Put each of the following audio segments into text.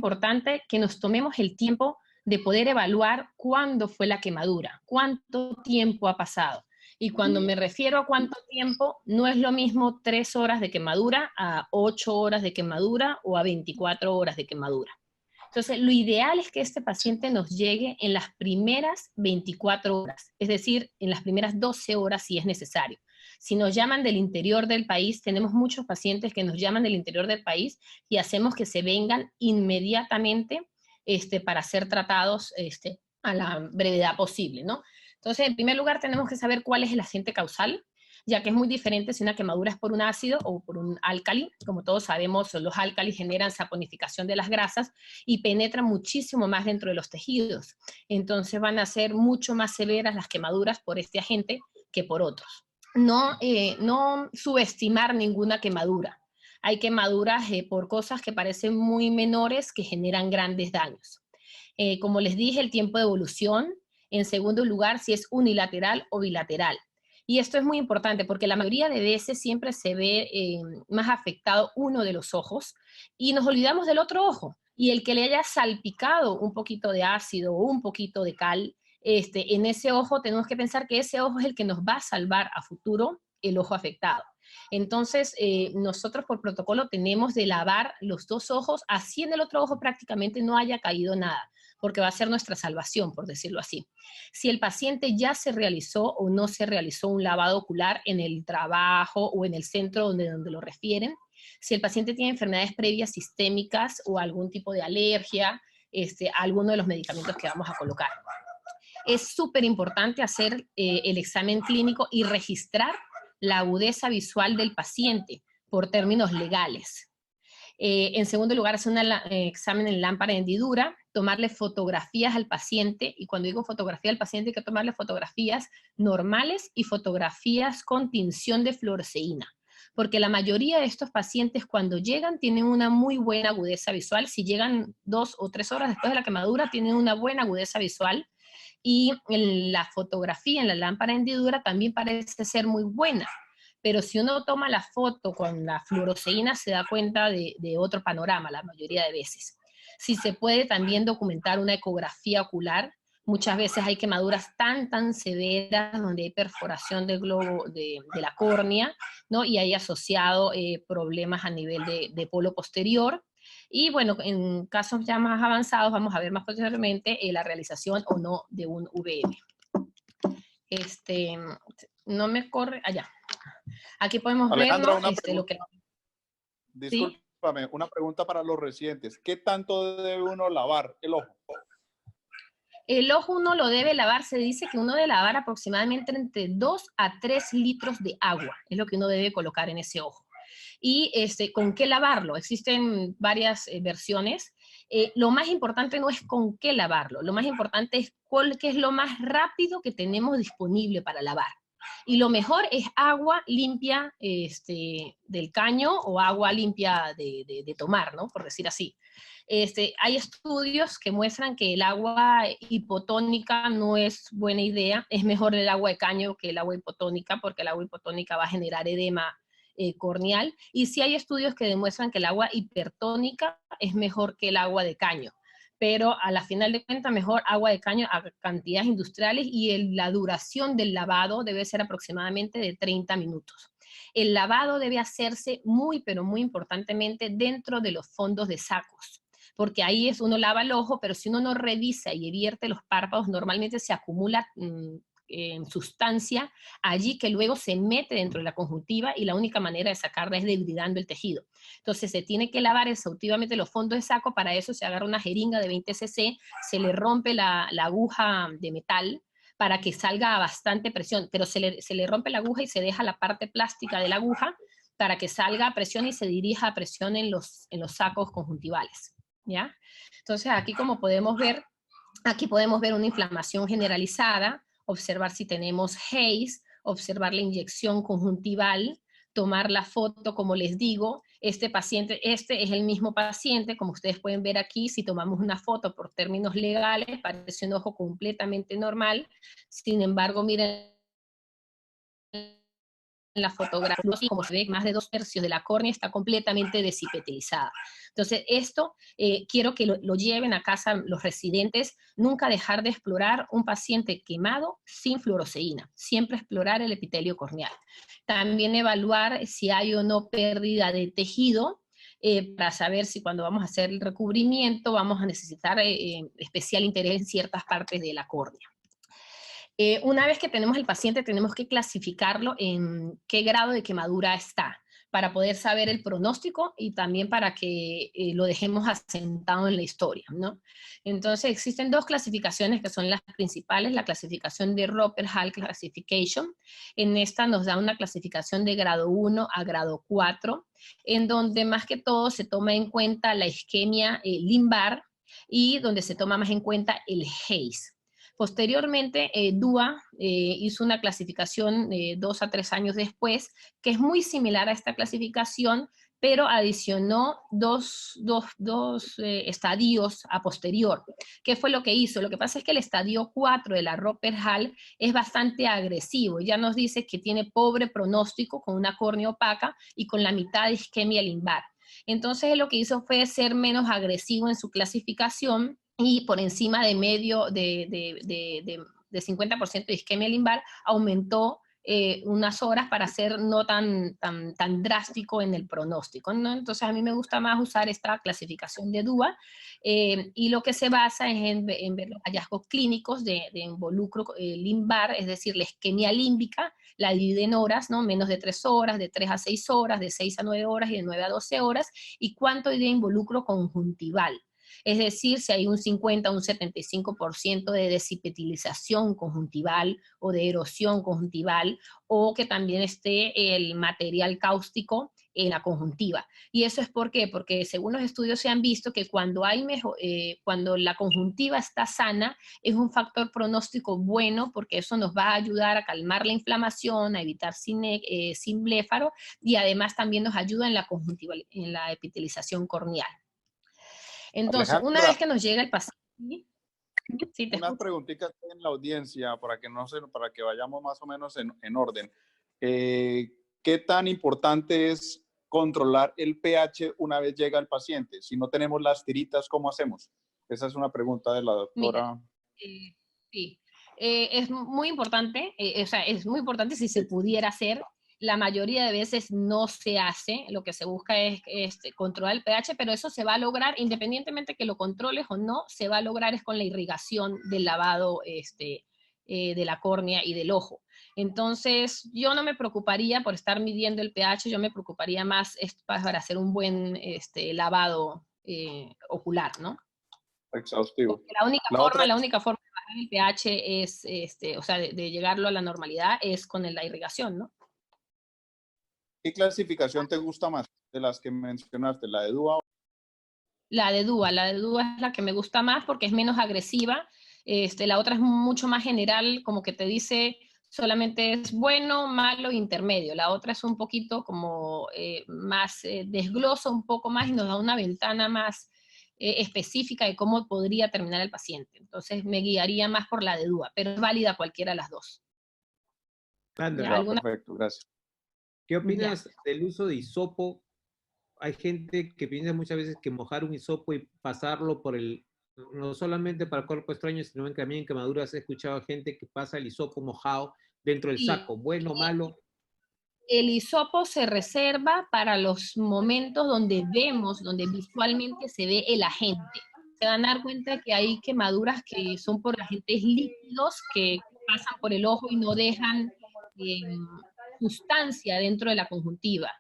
importante que nos tomemos el tiempo de poder evaluar cuándo fue la quemadura, cuánto tiempo ha pasado. Y cuando me refiero a cuánto tiempo, no es lo mismo 3 horas de quemadura a 8 horas de quemadura o a 24 horas de quemadura. Entonces, lo ideal es que este paciente nos llegue en las primeras 24 horas, es decir, en las primeras 12 horas si es necesario. Si nos llaman del interior del país, tenemos muchos pacientes que nos llaman del interior del país y hacemos que se vengan inmediatamente para ser tratados a la brevedad posible, ¿no? Entonces, en primer lugar, tenemos que saber cuál es el agente causal, ya que es muy diferente si una quemadura es por un ácido o por un álcali. Como todos sabemos, los álcalis generan saponificación de las grasas y penetran muchísimo más dentro de los tejidos. Entonces van a ser mucho más severas las quemaduras por este agente que por otros. No subestimar ninguna quemadura. Hay quemaduras por cosas que parecen muy menores que generan grandes daños. Como les dije, el tiempo de evolución. En segundo lugar, si es unilateral o bilateral. Y esto es muy importante porque la mayoría de veces siempre se ve más afectado uno de los ojos y nos olvidamos del otro ojo. Y el que le haya salpicado un poquito de ácido o un poquito de cal, en ese ojo tenemos que pensar que ese ojo es el que nos va a salvar a futuro el ojo afectado. Entonces, nosotros por protocolo tenemos de lavar los 2 ojos, así en el otro ojo prácticamente no haya caído nada, porque va a ser nuestra salvación, por decirlo así. Si el paciente ya se realizó o no se realizó un lavado ocular en el trabajo o en el centro donde lo refieren, si el paciente tiene enfermedades previas sistémicas o algún tipo de alergia, a alguno de los medicamentos que vamos a colocar. Es súper importante hacer el examen clínico y registrar la agudeza visual del paciente por términos legales. En segundo lugar, hacer un examen en lámpara de hendidura, tomarle fotografías al paciente, y cuando digo fotografía al paciente hay que tomarle fotografías normales y fotografías con tinción de fluoresceína, porque la mayoría de estos pacientes cuando llegan tienen una muy buena agudeza visual. Si llegan 2 o 3 horas después de la quemadura, tienen una buena agudeza visual, y en la fotografía en la lámpara de hendidura también parece ser muy buena. Pero si uno toma la foto con la fluoresceína se da cuenta de otro panorama la mayoría de veces. Si se puede también documentar una ecografía ocular. Muchas veces hay quemaduras tan severas donde hay perforación del globo de la córnea, ¿no? Y hay asociado problemas a nivel de polo posterior. Y bueno, en casos ya más avanzados vamos a ver más posteriormente la realización o no de un VM. No me corre, allá. Aquí podemos ver, Alejandra, ¿no? una Lo pregunta, que... ¿Sí? discúlpame, una pregunta para los residentes. ¿Qué tanto debe uno lavar el ojo? El ojo uno lo debe lavar, se dice que uno debe lavar aproximadamente entre 2 a 3 litros de agua, es lo que uno debe colocar en ese ojo. Y ¿con qué lavarlo? Existen varias versiones. Lo más importante no es con qué lavarlo, lo más importante es qué es lo más rápido que tenemos disponible para lavar. Y lo mejor es agua limpia del caño o agua limpia de tomar, ¿no? Por decir así. Hay estudios que muestran que el agua hipotónica no es buena idea, es mejor el agua de caño que el agua hipotónica, porque el agua hipotónica va a generar edema corneal, y sí hay estudios que demuestran que el agua hipertónica es mejor que el agua de caño, pero a la final de cuentas mejor agua de caño a cantidades industriales, y la duración del lavado debe ser aproximadamente de 30 minutos. El lavado debe hacerse muy, pero muy importantemente dentro de los fondos de sacos, porque ahí uno lava el ojo, pero si uno no revisa y vierte los párpados, normalmente se acumula en sustancia allí que luego se mete dentro de la conjuntiva, y la única manera de sacarla es debridando el tejido. Entonces se tiene que lavar exhaustivamente los fondos de saco. Para eso se agarra una jeringa de 20 cc, se le rompe la aguja de metal para que salga a bastante presión, pero se le rompe la aguja y se deja la parte plástica de la aguja para que salga a presión y se dirija a presión en los sacos conjuntivales, ¿ya? Entonces aquí como podemos ver, aquí podemos ver una inflamación generalizada, observar si tenemos haze, observar la inyección conjuntival, tomar la foto, como les digo. Este paciente, este es el mismo paciente, como ustedes pueden ver aquí. Si tomamos una foto por términos legales, parece un ojo completamente normal. Sin embargo, miren la fotografía, como se ve, más de 2/3 de la córnea está completamente deshipetilizada. Entonces, esto quiero que lo lleven a casa los residentes, nunca dejar de explorar un paciente quemado sin fluoroceína, siempre explorar el epitelio corneal. También evaluar si hay o no pérdida de tejido, para saber si cuando vamos a hacer el recubrimiento vamos a necesitar especial interés en ciertas partes de la córnea. Una vez que tenemos el paciente, tenemos que clasificarlo en qué grado de quemadura está, para poder saber el pronóstico y también para que lo dejemos asentado en la historia, ¿no? Entonces, existen dos clasificaciones que son las principales, la clasificación de Roper-Hall Classification. En esta nos da una clasificación de grado 1 a grado 4, en donde más que todo se toma en cuenta la isquemia limbar y donde se toma más en cuenta el Hayes. Posteriormente, DUA hizo una clasificación 2 a 3 años después, que es muy similar a esta clasificación, pero adicionó dos estadios a posterior. ¿Qué fue lo que hizo? Lo que pasa es que el estadio 4 de la Roper-Hall es bastante agresivo. Ya nos dice que tiene pobre pronóstico con una córnea opaca y con la mitad de isquemia limbar. Entonces, lo que hizo fue ser menos agresivo en su clasificación y por encima de medio de 50% de isquemia limbar, aumentó unas horas para ser no tan drástico en el pronóstico, ¿no? Entonces a mí me gusta más usar esta clasificación de DUA, y lo que se basa es en ver los hallazgos clínicos de involucro limbar, es decir, la isquemia límbica, la divide en horas, ¿no? Menos de 3 horas, de 3 a 6 horas, de 6 a 9 horas y de 9 a 12 horas, y cuánto hay de involucro conjuntival. Es decir, si hay un 50 o un 75% de deshipetilización conjuntival o de erosión conjuntival, o que también esté el material cáustico en la conjuntiva. ¿Y eso es por qué? Porque según los estudios se han visto que cuando la conjuntiva está sana, es un factor pronóstico bueno, porque eso nos va a ayudar a calmar la inflamación, a evitar simbléfaro, y además también nos ayuda en la conjuntiva, en la epitelización corneal. Entonces, una Alejandra, vez que nos llega el paciente, sí, te unas escucho. preguntitas en la audiencia para que, no se, para que vayamos más o menos en orden. ¿Qué tan importante es controlar el pH una vez llega el paciente? Si no tenemos las tiritas, ¿cómo hacemos? Esa es una pregunta de la Mira, doctora. eh, sí, es muy importante, o sea, es muy importante si se pudiera hacer. La mayoría de veces no se hace, lo que se busca es controlar el pH, pero eso se va a lograr, independientemente que lo controles o no, se va a lograr es con la irrigación del lavado de la córnea y del ojo. Entonces, yo no me preocuparía por estar midiendo el pH, yo me preocuparía más para hacer un buen lavado ocular, ¿no? Exhaustivo. Porque la única La forma, otra la es, única forma de bajar el pH es, o sea, de llegarlo a la normalidad es con la irrigación, ¿no? ¿qué clasificación te gusta más de las que mencionaste? ¿La de DUA? La de DUA es la que me gusta más porque es menos agresiva. La otra es mucho más general, como que te dice solamente es bueno, malo, intermedio. La otra es un poquito como más, desglosa un poco más y nos da una ventana más específica de cómo podría terminar el paciente. Entonces me guiaría más por la de DUA, pero es válida cualquiera de las dos. ¿Ya? Ya, Sandra, ¿Alguna? perfecto, gracias. ¿qué Ya. opinas del uso de hisopo? Hay gente que piensa muchas veces que mojar un hisopo y pasarlo por no solamente para el cuerpo extraño, sino también en quemaduras. He escuchado a gente que pasa el hisopo mojado dentro del Sí. saco. Bueno, malo. El hisopo se reserva para los momentos donde vemos, donde visualmente se ve el agente. Se van a dar cuenta que hay quemaduras que son por agentes líquidos que pasan por el ojo y no dejan eh, sustancia dentro de la conjuntiva.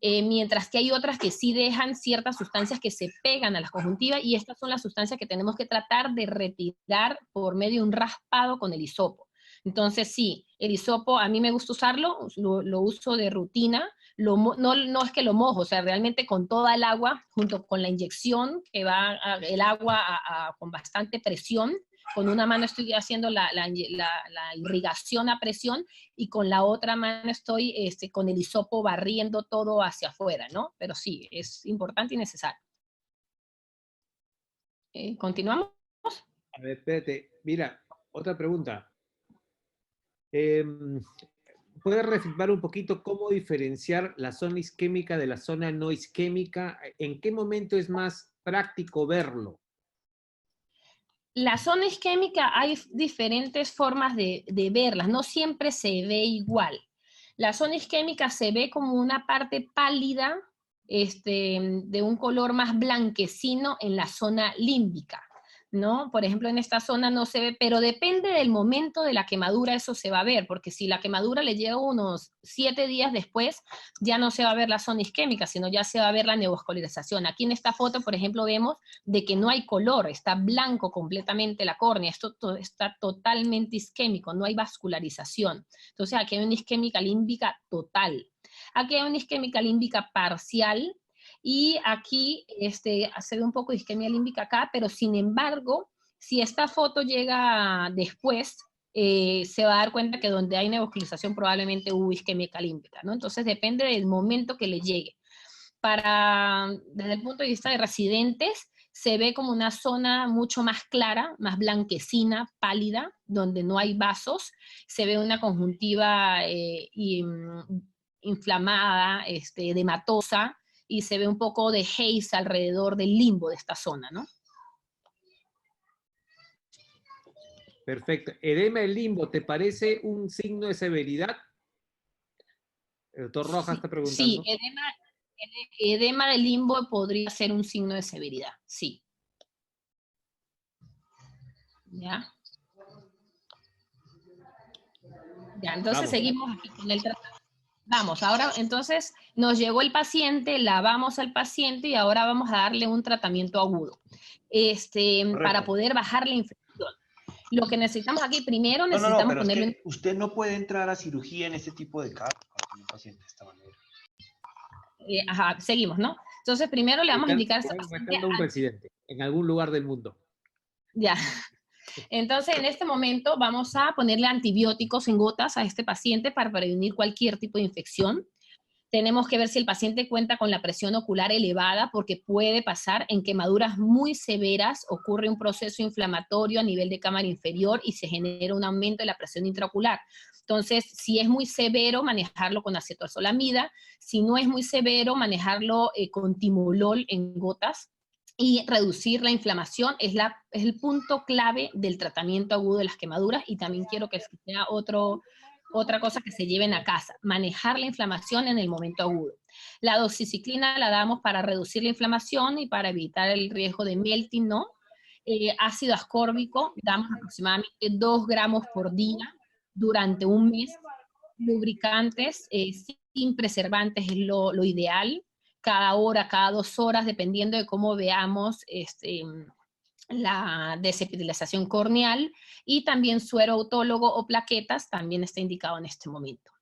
Mientras que hay otras que sí dejan ciertas sustancias que se pegan a las conjuntivas, y estas son las sustancias que tenemos que tratar de retirar por medio de un raspado con el hisopo. Entonces sí, el hisopo a mí me gusta usarlo, lo uso de rutina, no es que lo mojo, o sea, realmente con toda el agua, junto con la inyección, que va el agua con bastante presión, con una mano estoy haciendo la irrigación a presión, y con la otra mano estoy con el hisopo barriendo todo hacia afuera, ¿no? Pero sí, es importante y necesario. ¿Continuamos? A ver, espérate. Mira, otra pregunta. Eh, puedes reafirmar un poquito cómo diferenciar la zona isquémica de la zona no isquémica? ¿En qué momento es más práctico verlo? La zona isquémica hay diferentes formas de verlas, no siempre se ve igual. La zona isquémica se ve como una parte pálida, de un color más blanquecino en la zona límbica, ¿no? Por ejemplo, en esta zona no se ve, pero depende del momento de la quemadura, eso se va a ver, porque si la quemadura le llega unos 7 días después, ya no se va a ver la zona isquémica, sino ya se va a ver la neovascularización. Aquí en esta foto, por ejemplo, vemos de que no hay color, está blanco completamente la córnea, esto está totalmente isquémico, no hay vascularización. Entonces aquí hay una isquémica límbica total. Aquí hay una isquémica límbica parcial, y aquí se ve un poco de isquemia límbica acá, pero sin embargo, si esta foto llega después, se va a dar cuenta que donde hay neovascularización probablemente hubo isquemia límbica, ¿no? Entonces depende del momento que le llegue. Desde el punto de vista de residentes, se ve como una zona mucho más clara, más blanquecina, pálida, donde no hay vasos, se ve una conjuntiva inflamada, edematosa, y se ve un poco de haze alrededor del limbo de esta zona, ¿no? Perfecto. Edema del limbo, ¿te parece un signo de severidad? El doctor Rojas está preguntando. Sí, edema del limbo podría ser un signo de severidad, sí. ¿Ya? Ya, entonces Vamos. Seguimos aquí con el tratamiento. Vamos, ahora entonces nos llegó el paciente, lavamos al paciente y ahora vamos a darle un tratamiento agudo, para poder bajar la infección. Lo que necesitamos aquí primero, necesitamos pero ponerle... es que usted no puede entrar a cirugía en este tipo de casos con un paciente de esta manera. Seguimos, ¿no? Entonces primero le vamos a indicar a este Están paciente... marcando un residente en algún lugar del mundo. Ya. Entonces, en este momento vamos a ponerle antibióticos en gotas a este paciente para prevenir cualquier tipo de infección. Tenemos que ver si el paciente cuenta con la presión ocular elevada, porque puede pasar en quemaduras muy severas, ocurre un proceso inflamatorio a nivel de cámara inferior y se genera un aumento de la presión intraocular. Entonces, si es muy severo, manejarlo con acetoazolamida. Si no es muy severo, manejarlo con timolol en gotas, y reducir la inflamación es el punto clave del tratamiento agudo de las quemaduras. Y también quiero que sea otra cosa que se lleven a casa, manejar la inflamación en el momento agudo. La doxiciclina la damos para reducir la inflamación y para evitar el riesgo de melting, ¿no? Ácido ascórbico, damos aproximadamente 2 gramos por día durante un mes. Lubricantes sin preservantes es lo ideal, cada hora, cada 2 horas, dependiendo de cómo veamos la desepitelización corneal, y también suero autólogo o plaquetas también está indicado en este momento.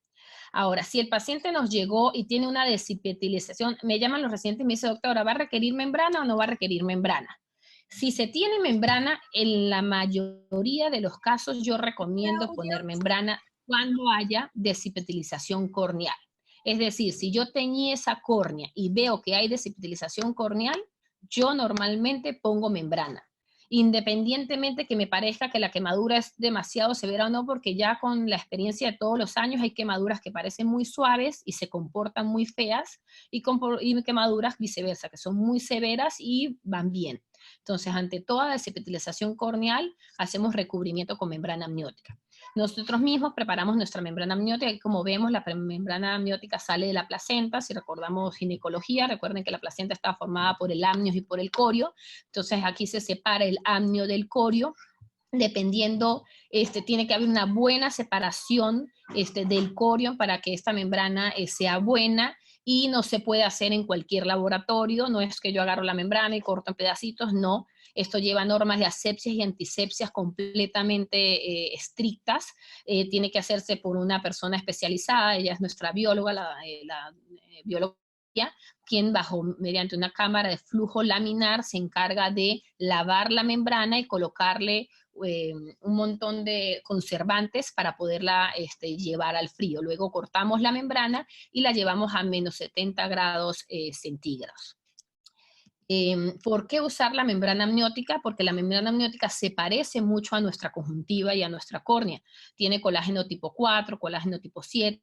Ahora, si el paciente nos llegó y tiene una desepitelización, me llaman los residentes y me dicen, doctora, ¿va a requerir membrana o no va a requerir membrana? Si se tiene membrana, en la mayoría de los casos yo recomiendo poner membrana cuando haya desepitelización corneal. Es decir, si yo teñí esa córnea y veo que hay desepitelización corneal, yo normalmente pongo membrana, independientemente que me parezca que la quemadura es demasiado severa o no, porque ya con la experiencia de todos los años hay quemaduras que parecen muy suaves y se comportan muy feas, y quemaduras viceversa, que son muy severas y van bien. Entonces, ante toda desepitelización corneal, hacemos recubrimiento con membrana amniótica. Nosotros mismos preparamos nuestra membrana amniótica, y como vemos, la membrana amniótica sale de la placenta. Si recordamos ginecología, recuerden que la placenta está formada por el amnios y por el corio. Entonces aquí se separa el amnio del corio. Dependiendo, tiene que haber una buena separación del corio para que esta membrana sea buena, y no se puede hacer en cualquier laboratorio. No es que yo agarro la membrana y corto en pedacitos, no. Esto lleva normas de asepsias y antisepsias completamente estrictas. Tiene que hacerse por una persona especializada, ella es nuestra bióloga, la bióloga, quien mediante una cámara de flujo laminar se encarga de lavar la membrana y colocarle un montón de conservantes para poderla llevar al frío. Luego cortamos la membrana y la llevamos a menos 70 grados centígrados. ¿Por qué usar la membrana amniótica? Porque la membrana amniótica se parece mucho a nuestra conjuntiva y a nuestra córnea. Tiene colágeno tipo 4, colágeno tipo 7,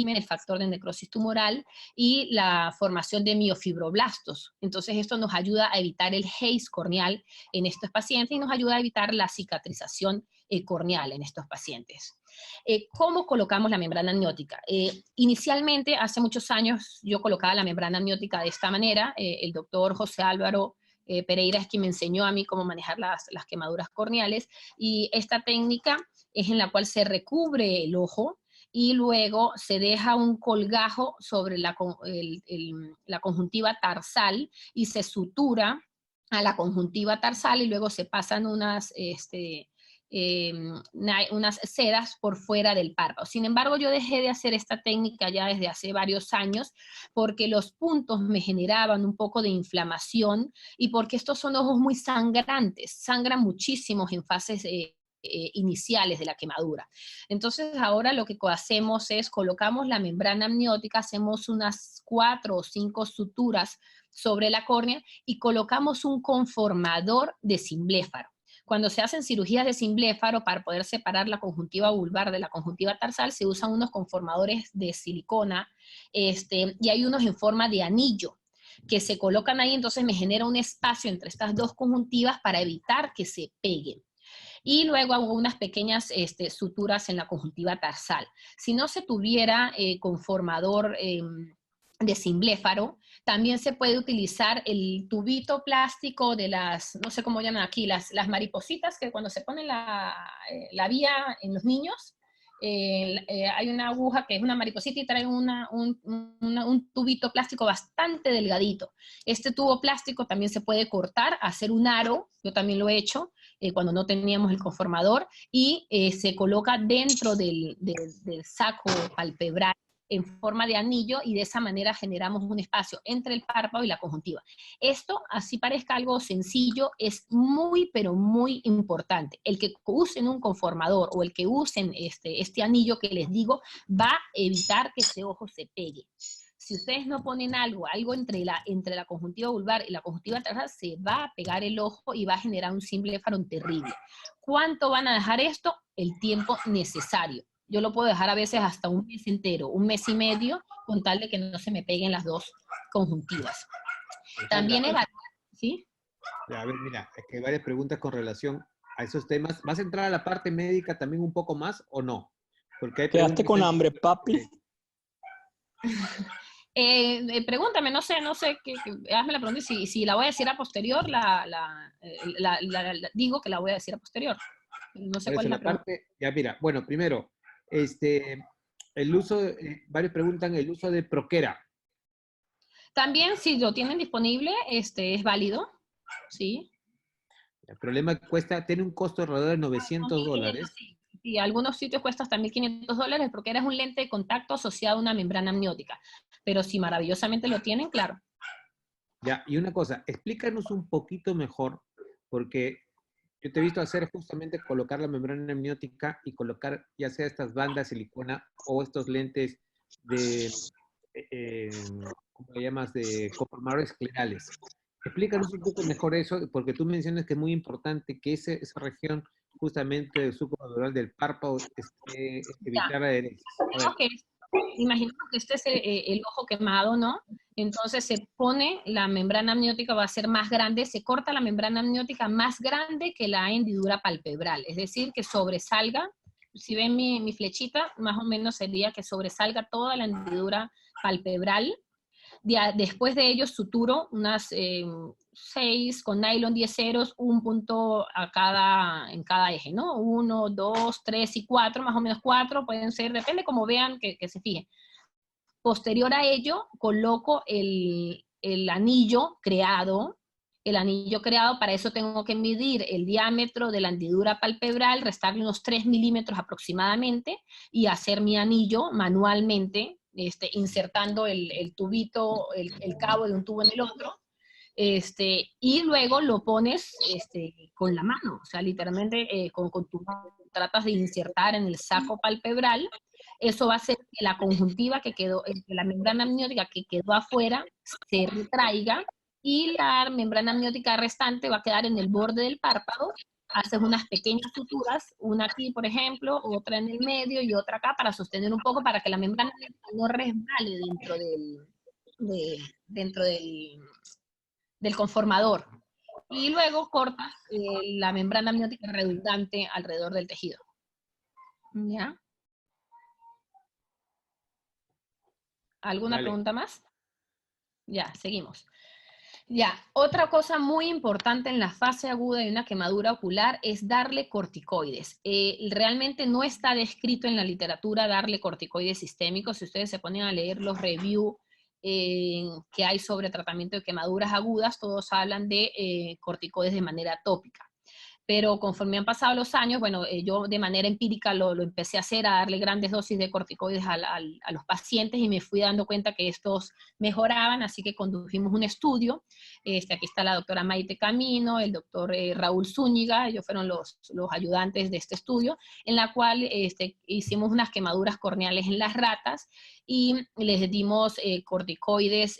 suprimen el factor de necrosis tumoral y la formación de miofibroblastos. Entonces esto nos ayuda a evitar el haze corneal en estos pacientes y nos ayuda a evitar la cicatrización corneal en estos pacientes. ¿Cómo colocamos la membrana amniótica? Inicialmente, hace muchos años, yo colocaba la membrana amniótica de esta manera. El doctor José Álvaro Pereira es quien me enseñó a mí cómo manejar las quemaduras corneales, y esta técnica es en la cual se recubre el ojo y luego se deja un colgajo sobre la conjuntiva tarsal y se sutura a la conjuntiva tarsal y luego se pasan unas sedas por fuera del párpado. Sin embargo, yo dejé de hacer esta técnica ya desde hace varios años porque los puntos me generaban un poco de inflamación y porque estos son ojos muy sangrantes, sangran muchísimo en fases iniciales de la quemadura. Entonces ahora lo que hacemos es colocamos la membrana amniótica, hacemos unas 4 o 5 suturas sobre la córnea y colocamos un conformador de cimbléfaro. Cuando se hacen cirugías de cimbléfaro para poder separar la conjuntiva vulvar de la conjuntiva tarsal, se usan unos conformadores de silicona y hay unos en forma de anillo que se colocan ahí, entonces me genera un espacio entre estas dos conjuntivas para evitar que se peguen. Y luego hago unas pequeñas suturas en la conjuntiva tarsal. Si no se tuviera conformador de cimbléfaro, también se puede utilizar el tubito plástico de las, no sé cómo llaman aquí, las maripositas que cuando se pone la vía en los niños, hay una aguja que es una mariposita y trae un tubito plástico bastante delgadito. Este tubo plástico también se puede cortar, hacer un aro, yo también lo he hecho, cuando no teníamos el conformador, y se coloca dentro del saco palpebral en forma de anillo y de esa manera generamos un espacio entre el párpado y la conjuntiva. Esto, así parezca algo sencillo, es muy, pero muy importante. El que usen un conformador o el que usen este anillo que les digo va a evitar que ese ojo se pegue. Si ustedes no ponen algo entre la conjuntiva vulvar y la conjuntiva tarsal, se va a pegar el ojo y va a generar un cimbléfaro terrible. ¿Cuánto van a dejar esto? El tiempo necesario. Yo lo puedo dejar a veces hasta un mes entero, un mes y medio, con tal de que no se me peguen las dos conjuntivas. También evaluar, ¿sí? A ver, mira, aquí hay varias preguntas con relación a esos temas. ¿Vas a entrar a la parte médica también un poco más o no? Porque hay ¿Quedaste con hambre, papi? Pregúntame, no sé, hazme la pregunta y si la voy a decir a posterior, digo que la voy a decir a posterior. No sé cuál es la pregunta. Ya, mira, bueno, primero, el uso, varios preguntan el uso de Proquera. También, si lo tienen disponible, es válido, ¿sí? El problema es que tiene un costo alrededor de $900. Sí, algunos sitios cuestan hasta $1.500, porque es un lente de contacto asociado a una membrana amniótica. Pero si maravillosamente lo tienen, claro. Ya, y una cosa, explícanos un poquito mejor, porque yo te he visto hacer justamente colocar la membrana amniótica y colocar ya sea estas bandas silicona o estos lentes de, ¿cómo le llamas? De conformadores esclerales. Explícanos un poco mejor eso, porque tú mencionas que es muy importante que esa región justamente del surco madural del párpado evitar adherencias. Imaginemos que este es el ojo quemado, ¿no? Entonces se pone, la membrana amniótica va a ser más grande, se corta la membrana amniótica más grande que la hendidura palpebral, es decir, que sobresalga, si ven mi flechita, más o menos sería que sobresalga toda la hendidura palpebral. Después de ello suturo unas 6 con nylon 10 ceros, un punto en cada eje, ¿no? 1, 2, 3 y 4, más o menos 4 pueden ser, depende como vean que se fijen. Posterior a ello, coloco el anillo creado. El anillo creado, para eso tengo que medir el diámetro de la hendidura palpebral, restarle unos 3 milímetros aproximadamente y hacer mi anillo manualmente, insertando el tubito, el cabo de un tubo en el otro, y luego lo pones con la mano, o sea, literalmente con tu tratas de insertar en el saco palpebral. Eso va a hacer que la conjuntiva que quedó, que la membrana amniótica que quedó afuera se retraiga y la membrana amniótica restante va a quedar en el borde del párpado haces unas pequeñas suturas, una aquí, por ejemplo, otra en el medio y otra acá para sostener un poco para que la membrana no resbale dentro del conformador. Y luego cortas la membrana amniótica redundante alrededor del tejido. ¿Ya? ¿Alguna Dale. pregunta más? Ya, seguimos. Ya, otra cosa muy importante en la fase aguda de una quemadura ocular es darle corticoides. Realmente no está descrito en la literatura darle corticoides sistémicos. Si ustedes se ponen a leer los reviews que hay sobre tratamiento de quemaduras agudas, todos hablan de corticoides de manera tópica. Pero conforme han pasado los años, bueno, yo de manera empírica lo empecé a hacer, a darle grandes dosis de corticoides a los pacientes y me fui dando cuenta que estos mejoraban, así que condujimos un estudio. Aquí está la doctora Maite Camino, el doctor Raúl Zúñiga, ellos fueron los ayudantes de este estudio, en la cual hicimos unas quemaduras corneales en las ratas y les dimos corticoides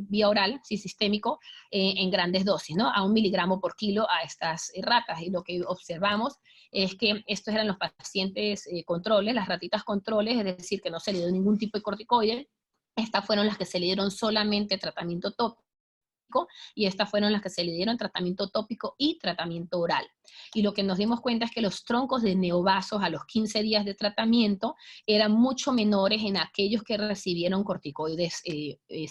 vía oral, sí, sistémico, en grandes dosis, ¿no? A 1 miligramo por kilo a estas ratas. Y lo que observamos es que estos eran los pacientes controles, las ratitas controles, es decir, que no se le dio ningún tipo de corticoide. Estas fueron las que se le dieron solamente tratamiento tópico, y estas fueron las que se le dieron tratamiento tópico y tratamiento oral. Y lo que nos dimos cuenta es que los troncos de neovasos a los 15 días de tratamiento eran mucho menores en aquellos que recibieron corticoides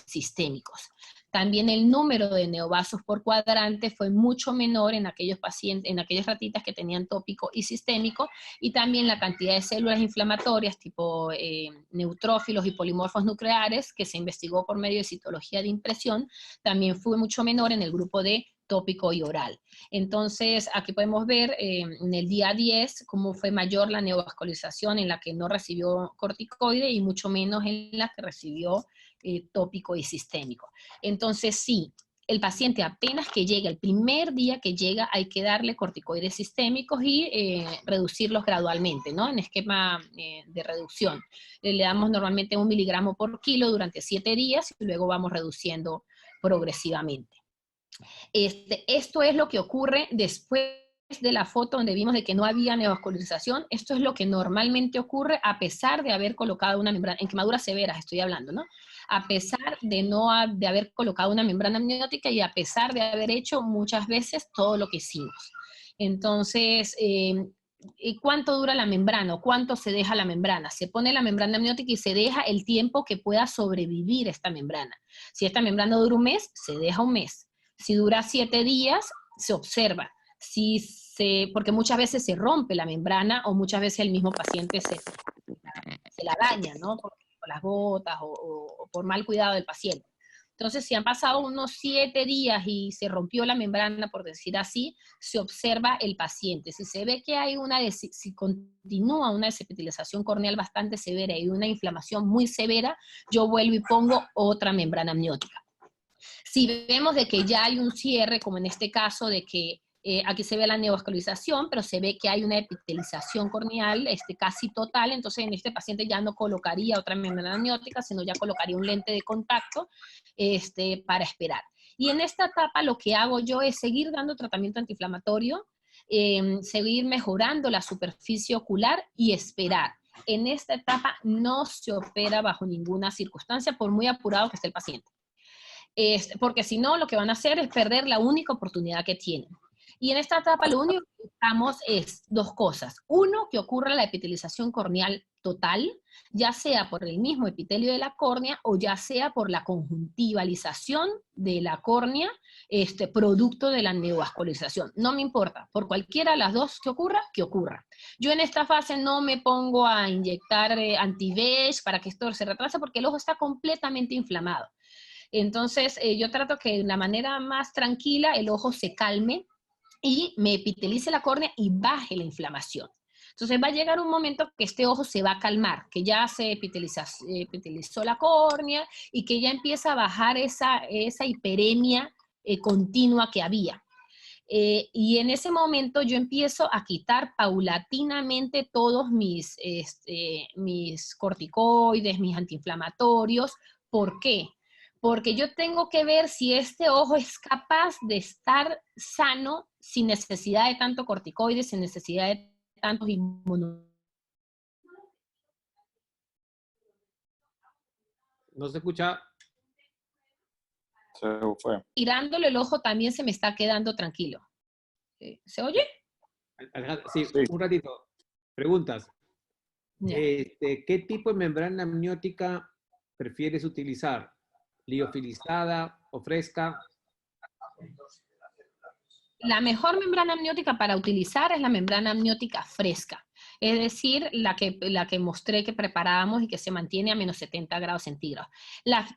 sistémicos. También el número de neovasos por cuadrante fue mucho menor en aquellos pacientes, en aquellas ratitas que tenían tópico y sistémico, y también la cantidad de células inflamatorias tipo neutrófilos y polimorfos nucleares, que se investigó por medio de citología de impresión, también fue mucho menor en el grupo de tópico y oral. Entonces, aquí podemos ver en el día 10 cómo fue mayor la neovascularización en la que no recibió corticoide y mucho menos en la que recibió tópico y sistémico. Entonces, sí, el paciente apenas que llega, el primer día que llega, hay que darle corticoides sistémicos y reducirlos gradualmente, ¿no? En esquema de reducción. Le damos normalmente 1 miligramo por kilo durante 7 días y luego vamos reduciendo progresivamente. Esto es lo que ocurre después de la foto donde vimos de que no había neovascularización. Esto es lo que normalmente ocurre a pesar de haber colocado una membrana, en quemaduras severas estoy hablando, ¿no? A pesar de haber colocado una membrana amniótica y a pesar de haber hecho muchas veces todo lo que hicimos. Entonces, ¿cuánto dura la membrana? ¿Cuánto se deja la membrana? Se pone la membrana amniótica y se deja el tiempo que pueda sobrevivir esta membrana. Si esta membrana dura 1 mes, se deja 1 mes. Si dura 7 días, se observa. Porque muchas veces se rompe la membrana o muchas veces el mismo paciente se la daña, ¿no? Por las gotas o por mal cuidado del paciente. Entonces, si han pasado unos 7 días y se rompió la membrana, por decir así, se observa el paciente. Si se ve que hay si continúa una desepitelización corneal bastante severa y una inflamación muy severa, yo vuelvo y pongo otra membrana amniótica. Si vemos de que ya hay un cierre, como en este caso de que aquí se ve la neovascularización, pero se ve que hay una epitelización corneal casi total, entonces en este paciente ya no colocaría otra membrana amniótica, sino ya colocaría un lente de contacto para esperar. Y en esta etapa lo que hago yo es seguir dando tratamiento antiinflamatorio, seguir mejorando la superficie ocular y esperar. En esta etapa no se opera bajo ninguna circunstancia, por muy apurado que esté el paciente. Porque si no, lo que van a hacer es perder la única oportunidad que tienen. Y en esta etapa lo único que buscamos es 2 cosas. Uno, que ocurra la epitelización corneal total, ya sea por el mismo epitelio de la córnea o ya sea por la conjuntivalización de la córnea, producto de la neovascularización. No me importa, por cualquiera de las 2 que ocurra. Yo en esta fase no me pongo a inyectar anti-VEGF para que esto se retrase porque el ojo está completamente inflamado. Entonces, yo trato que de la manera más tranquila el ojo se calme y me epitelice la córnea y baje la inflamación. Entonces va a llegar un momento que este ojo se va a calmar, que ya se epitelizó la córnea y que ya empieza a bajar esa hiperemia continua que había. Y en ese momento yo empiezo a quitar paulatinamente todos mis corticoides, mis antiinflamatorios. ¿Por qué? porque yo tengo que ver si este ojo es capaz de estar sano sin necesidad de tanto corticoides, sin necesidad de tantos inmunológicos. No se escucha. Se fue. Mirándole el ojo también se me está quedando tranquilo. ¿Se oye? Alejandra, sí, Sí. un ratito. Preguntas. Ya. ¿Qué tipo de membrana amniótica prefieres utilizar? ¿Liofilizada o fresca? La mejor membrana amniótica para utilizar es la membrana amniótica fresca, es decir, la que mostré que preparábamos y que se mantiene a menos 70 grados centígrados.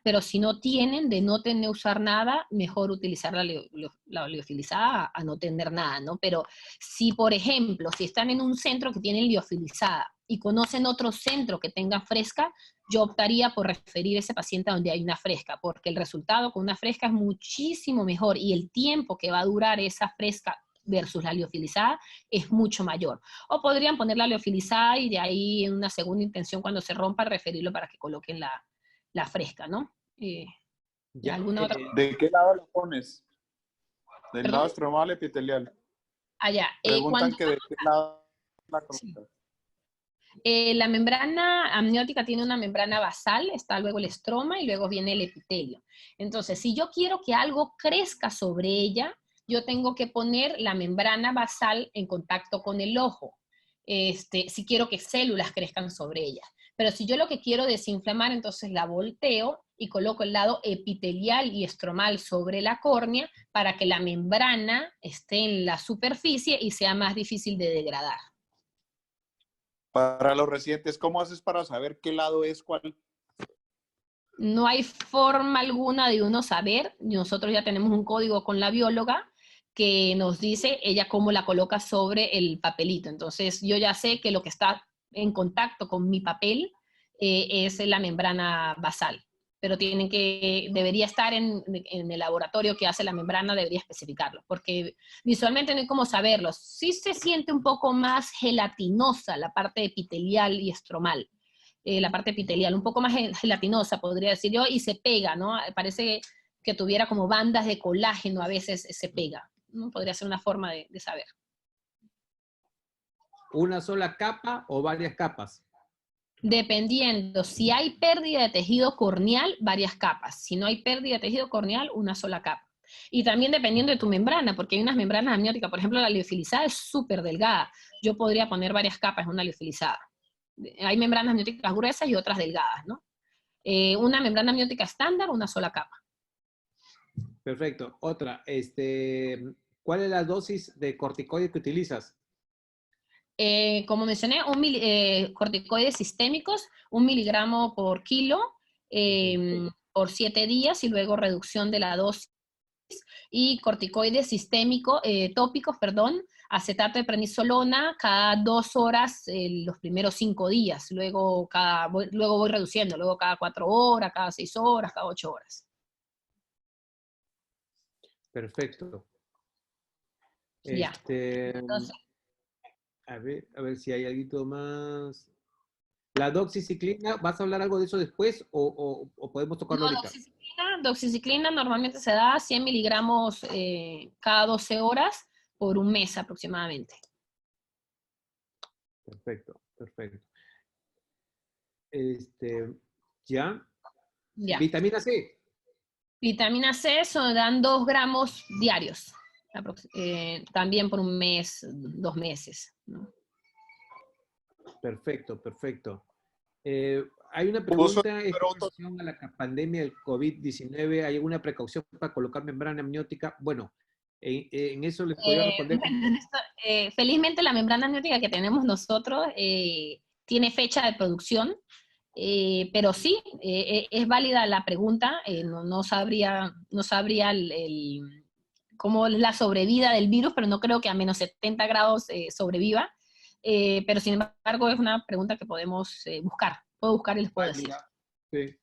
Pero si no tienen, de no tener usar nada, mejor utilizar la liofilizada a no tener nada, ¿no? Pero si, por ejemplo, si están en un centro que tiene liofilizada y conocen otro centro que tenga fresca, yo optaría por referir a ese paciente a donde hay una fresca, porque el resultado con una fresca es muchísimo mejor y el tiempo que va a durar esa fresca versus la liofilizada es mucho mayor. O podrían poner la liofilizada y de ahí en una segunda intención cuando se rompa referirlo para que coloquen la fresca, ¿no? Ya, ¿Alguna otra? ¿De qué lado lo pones? ¿Del ¿Perdón? lado estromal epitelial? Allá. Preguntan que de qué lado la Sí. colocas. La membrana amniótica tiene una membrana basal, está luego el estroma y luego viene el epitelio. Entonces, si yo quiero que algo crezca sobre ella, yo tengo que poner la membrana basal en contacto con el ojo. Si quiero que células crezcan sobre ella. Pero si yo lo que quiero desinflamar, entonces la volteo y coloco el lado epitelial y estromal sobre la córnea para que la membrana esté en la superficie y sea más difícil de degradar. Para los recientes, ¿cómo haces para saber qué lado es cuál? No hay forma alguna de uno saber. Nosotros ya tenemos un código con la bióloga que nos dice ella cómo la coloca sobre el papelito. Entonces yo ya sé que lo que está en contacto con mi papel es la membrana basal. Pero debería estar en el laboratorio que hace la membrana, debería especificarlo, porque visualmente no hay cómo saberlo. Sí se siente un poco más gelatinosa la parte epitelial y estromal. La parte epitelial, un poco más gelatinosa, podría decir yo, y se pega, ¿no? Parece que tuviera como bandas de colágeno, a veces se pega, ¿no? Podría ser una forma de saber. ¿Una sola capa o varias capas? Dependiendo, si hay pérdida de tejido corneal, varias capas. Si no hay pérdida de tejido corneal, una sola capa. Y también dependiendo de tu membrana, porque hay unas membranas amnióticas, por ejemplo, la liofilizada es súper delgada. Yo podría poner varias capas en una liofilizada. Hay membranas amnióticas gruesas y otras delgadas, ¿no? Una membrana amniótica estándar, una sola capa. Perfecto. Otra, ¿cuál es la dosis de corticoide que utilizas? Como mencioné, corticoides sistémicos, 1 miligramo por kilo por 7 días y luego reducción de la dosis. Y corticoides tópicos, acetato de prednisolona cada 2 horas los primeros 5 días. Luego voy reduciendo, luego cada 4 horas, cada 6 horas, cada 8 horas. Perfecto. Ya. Entonces, A ver si hay algo más. La doxiciclina, ¿vas a hablar algo de eso después o podemos tocarlo no, ahorita? doxiciclina normalmente se da 100 miligramos cada 12 horas por un mes aproximadamente. Perfecto, perfecto. ¿Ya? Ya. Vitamina C. Vitamina C dan 2 gramos diarios, también por un mes, 2 meses, ¿no? Perfecto, perfecto. Hay una Uso pregunta en pero relación a la pandemia del COVID-19. ¿Hay alguna precaución para colocar membrana amniótica? Bueno, en eso les podría responder. Bueno, felizmente la membrana amniótica que tenemos nosotros tiene fecha de producción, pero sí, es válida la pregunta, no sabría cómo es la sobrevida del virus, pero no creo que a menos 70 grados sobreviva, pero sin embargo es una pregunta que podemos buscar, puedo buscar y les puedo decir. Sí.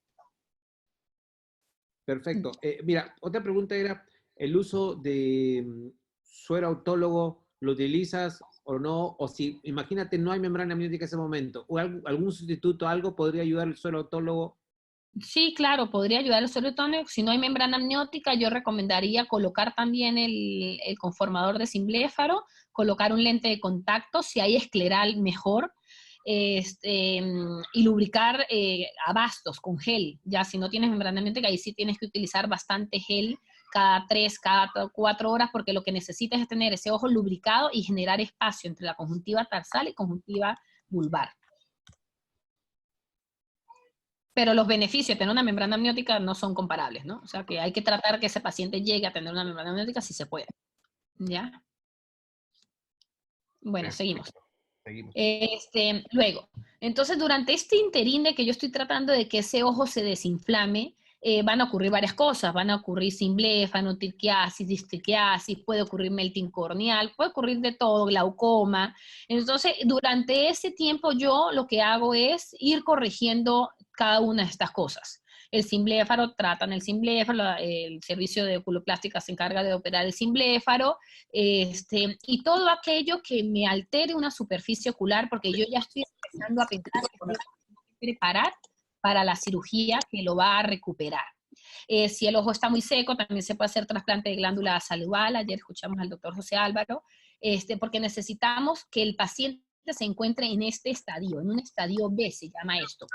Perfecto. Mira, otra pregunta era, ¿el uso de suero autólogo lo utilizas o no? O si, imagínate, no hay membrana amniótica en ese momento, o algún sustituto, algo podría ayudar el suero autólogo. Sí, claro, podría ayudar, sobre todo si no hay membrana amniótica, yo recomendaría colocar también el conformador de cimbléfaro, colocar un lente de contacto, si hay escleral mejor, y lubricar a bastos con gel. Ya si no tienes membrana amniótica, ahí sí tienes que utilizar bastante gel cada 3, cada 4 horas, porque lo que necesitas es tener ese ojo lubricado y generar espacio entre la conjuntiva tarsal y conjuntiva vulvar. Pero los beneficios de tener una membrana amniótica no son comparables, ¿no? O sea, que hay que tratar que ese paciente llegue a tener una membrana amniótica si se puede, ¿ya? Bueno, seguimos. Seguimos. Luego, entonces durante este interín de que yo estoy tratando de que ese ojo se desinflame, van a ocurrir varias cosas, van a ocurrir cimbléfano, triquiasis, distriquiasis, puede ocurrir melting corneal, puede ocurrir de todo, glaucoma. Entonces, durante ese tiempo yo lo que hago es ir corrigiendo cada una de estas cosas. El cimbléfaro, tratan el cimbléfaro, el servicio de oculoplástica se encarga de operar el cimbléfaro, y todo aquello que me altere una superficie ocular, porque yo ya estoy empezando a pensar que tengo que preparar para la cirugía que lo va a recuperar. Si el ojo está muy seco, también se puede hacer trasplante de glándula salival. Ayer escuchamos al doctor José Álvaro, porque necesitamos que el paciente se encuentre en este estadio, en un estadio B se llama esto,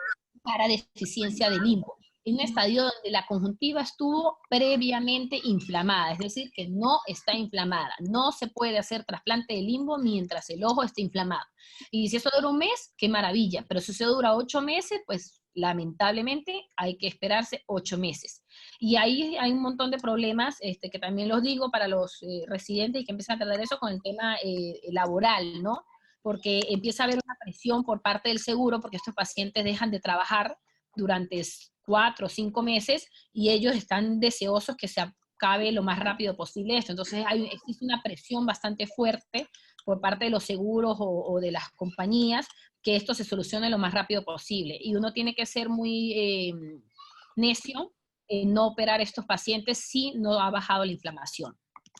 para deficiencia de limbo. En un estadio donde la conjuntiva estuvo previamente inflamada, es decir, que no está inflamada. No se puede hacer trasplante de limbo mientras el ojo esté inflamado. Y si eso dura un mes, qué maravilla, pero si eso dura 8 meses, pues lamentablemente hay que esperarse 8 meses. Y ahí hay un montón de problemas, que también los digo para los residentes y que empiezan a tratar eso con el tema laboral, ¿no? Porque empieza a haber una presión por parte del seguro, porque estos pacientes dejan de trabajar durante 4 o 5 meses y ellos están deseosos que se acabe lo más rápido posible esto. Entonces existe una presión bastante fuerte por parte de los seguros o de las compañías que esto se solucione lo más rápido posible. Y uno tiene que ser muy necio en no operar a estos pacientes si no ha bajado la inflamación.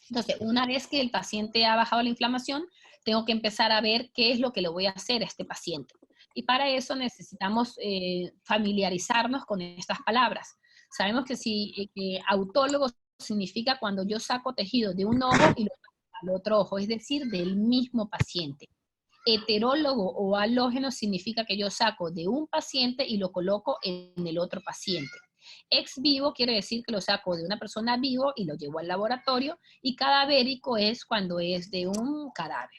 Entonces, una vez que el paciente ha bajado la inflamación, tengo que empezar a ver qué es lo que le voy a hacer a este paciente. Y para eso necesitamos familiarizarnos con estas palabras. Sabemos que si autólogo significa cuando yo saco tejido de un ojo y lo paso al otro ojo, es decir, del mismo paciente. Heterólogo o halógeno significa que yo saco de un paciente y lo coloco en el otro paciente. Ex vivo quiere decir que lo saco de una persona vivo y lo llevo al laboratorio, y cadavérico es cuando es de un cadáver.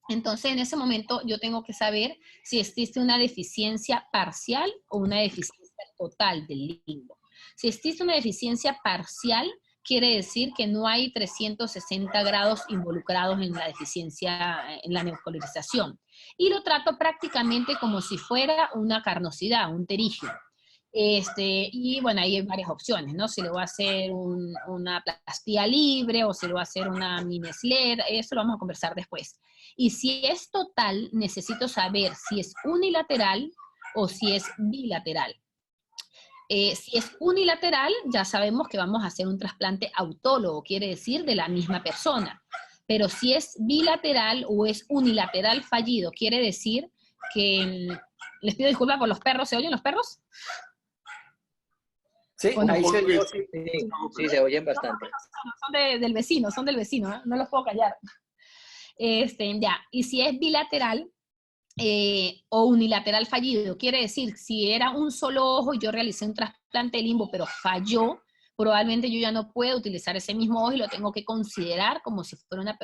Entonces, en ese momento yo tengo que saber si existe una deficiencia parcial o una deficiencia total del limbo. Si existe una deficiencia parcial, quiere decir que no hay 360 grados involucrados en la deficiencia, en la neocolorización. Y lo trato prácticamente como si fuera una carnosidad, un terigio. Y bueno, ahí hay varias opciones, ¿no? Si le voy a hacer una plastía libre o si le voy a hacer una mini-SLED, eso lo vamos a conversar después. Y si es total, necesito saber si es unilateral o si es bilateral. Si es unilateral, ya sabemos que vamos a hacer un trasplante autólogo, quiere decir de la misma persona. Pero si es bilateral o es unilateral fallido, quiere decir que... Les pido disculpas por los perros, ¿se oyen los perros? Sí, Bueno, ahí se oye, sí, se oyen bastante. Son del vecino, ¿eh? No los puedo callar. Ya, y si es bilateral o unilateral fallido, quiere decir, si era un solo ojo y yo realicé un trasplante de limbo, pero falló, probablemente yo ya no puedo utilizar ese mismo ojo y lo tengo que considerar como si fuera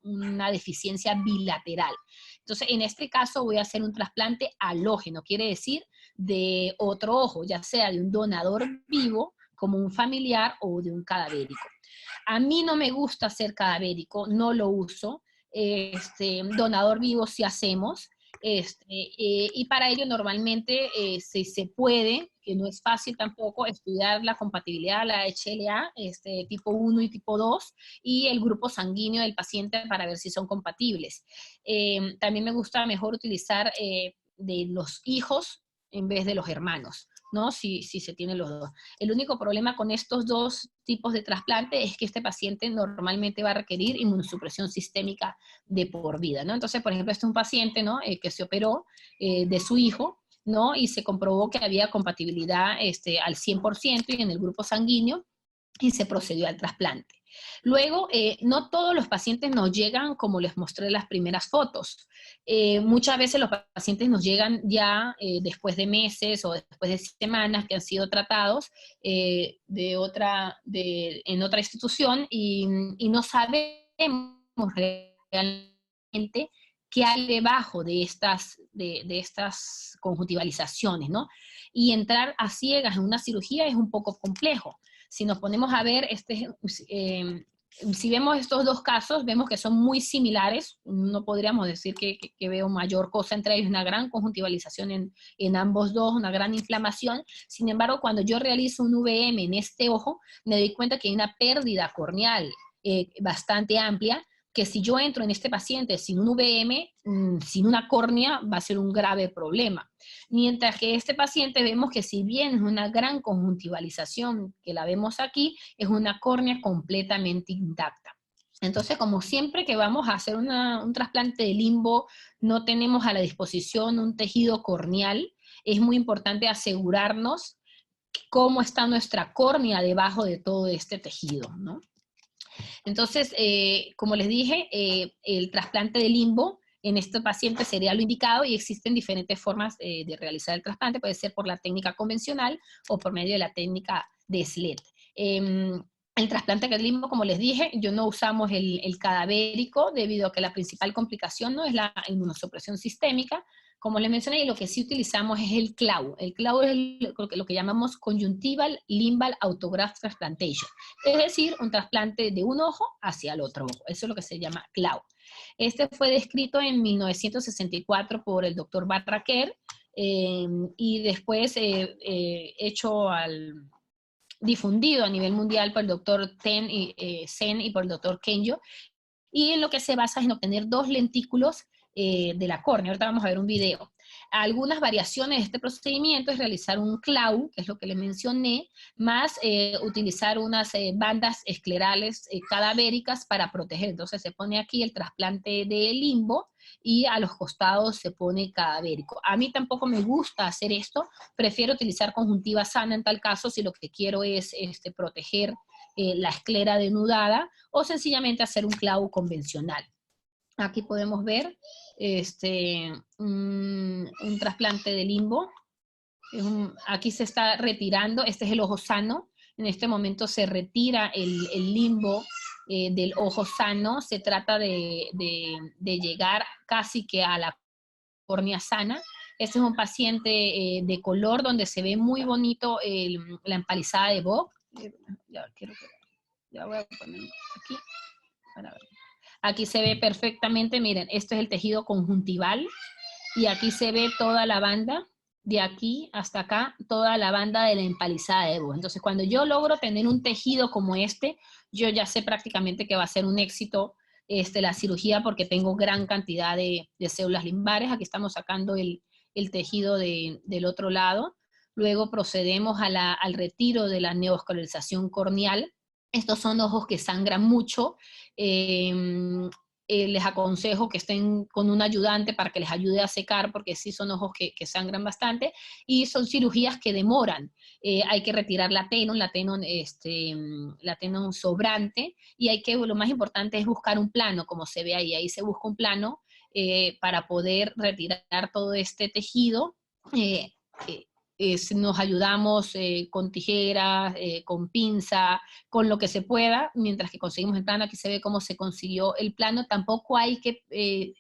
una deficiencia bilateral. Entonces, en este caso voy a hacer un trasplante halógeno, quiere decir de otro ojo, ya sea de un donador vivo, como un familiar o de un cadavérico. A mí no me gusta hacer cadavérico, no lo uso. Donador vivo sí hacemos. Y para ello normalmente si se puede, que no es fácil tampoco, estudiar la compatibilidad, la HLA, tipo 1 y tipo 2, y el grupo sanguíneo del paciente para ver si son compatibles. También me gusta mejor utilizar de los hijos en vez de los hermanos, ¿no? Si se tienen los dos. El único problema con estos dos tipos de trasplante es que este paciente normalmente va a requerir inmunosupresión sistémica de por vida, ¿no? Entonces, por ejemplo, este es un paciente, ¿no? Que se operó de su hijo, ¿no? Y se comprobó que había compatibilidad al 100% y en el grupo sanguíneo, y se procedió al trasplante. Luego, no todos los pacientes nos llegan como les mostré las primeras fotos. Muchas veces los pacientes nos llegan ya después de meses o después de semanas que han sido tratados en otra institución y no sabemos realmente qué hay debajo de estas conjuntivalizaciones, ¿no? Y entrar a ciegas en una cirugía es un poco complejo. Si nos ponemos a ver, si vemos estos dos casos, vemos que son muy similares. No podríamos decir que veo mayor cosa entre ellos, una gran conjuntivalización en ambos dos, una gran inflamación. Sin embargo, cuando yo realizo un VM en este ojo, me doy cuenta que hay una pérdida corneal bastante amplia, que si yo entro en este paciente sin un VM, sin una córnea, va a ser un grave problema. Mientras que este paciente vemos que si bien es una gran conjuntivalización que la vemos aquí, es una córnea completamente intacta. Entonces, como siempre que vamos a hacer un trasplante de limbo, no tenemos a la disposición un tejido corneal, es muy importante asegurarnos cómo está nuestra córnea debajo de todo este tejido, ¿no? Entonces, como les dije, el trasplante de limbo en este paciente sería lo indicado y existen diferentes formas de realizar el trasplante. Puede ser por la técnica convencional o por medio de la técnica de SLED. El trasplante de limbo, como les dije, yo no usamos el cadavérico debido a que la principal complicación no es la inmunosupresión sistémica, como les mencioné, y lo que sí utilizamos es el CLAU. El CLAU es lo que llamamos Conjunctival Limbal Autograft Transplantation, es decir, un trasplante de un ojo hacia el otro ojo. Eso es lo que se llama CLAU. Este fue descrito en 1964 por el doctor Barraquer y después difundido a nivel mundial por el doctor Sen y por el doctor Kenjo, y en lo que se basa es en obtener dos lentículos de la córnea. Ahorita vamos a ver un video. Algunas variaciones de este procedimiento es realizar un CLAU, que es lo que les mencioné, más utilizar unas bandas esclerales cadavéricas para proteger. Entonces se pone aquí el trasplante de limbo y a los costados se pone cadavérico. A mí tampoco me gusta hacer esto, prefiero utilizar conjuntiva sana en tal caso si lo que quiero es proteger la esclera denudada o sencillamente hacer un CLAU convencional. Aquí podemos ver un trasplante de limbo. Aquí se está retirando, este es el ojo sano. En este momento se retira el limbo del ojo sano. Se trata de llegar casi que a la córnea sana. Este es un paciente de color donde se ve muy bonito la empalizada de Vogt. Ya voy a poner aquí para ver. Aquí se ve perfectamente, miren, esto es el tejido conjuntival y aquí se ve toda la banda, de aquí hasta acá, toda la banda de la empalizada de Vogt. Entonces, cuando yo logro tener un tejido como este, yo ya sé prácticamente que va a ser un éxito la cirugía porque tengo gran cantidad de células limbares. Aquí estamos sacando el tejido del otro lado. Luego procedemos al retiro de la neovascularización corneal. Estos son ojos que sangran mucho. Les aconsejo que estén con un ayudante para que les ayude a secar, porque sí son ojos que sangran bastante, y son cirugías que demoran. Hay que retirar la tenon sobrante, y lo más importante es buscar un plano, como se ve ahí se busca un plano para poder retirar todo este tejido. Nos ayudamos con tijeras, con pinza, con lo que se pueda, mientras que conseguimos el plano. Aquí se ve cómo se consiguió el plano. Tampoco hay que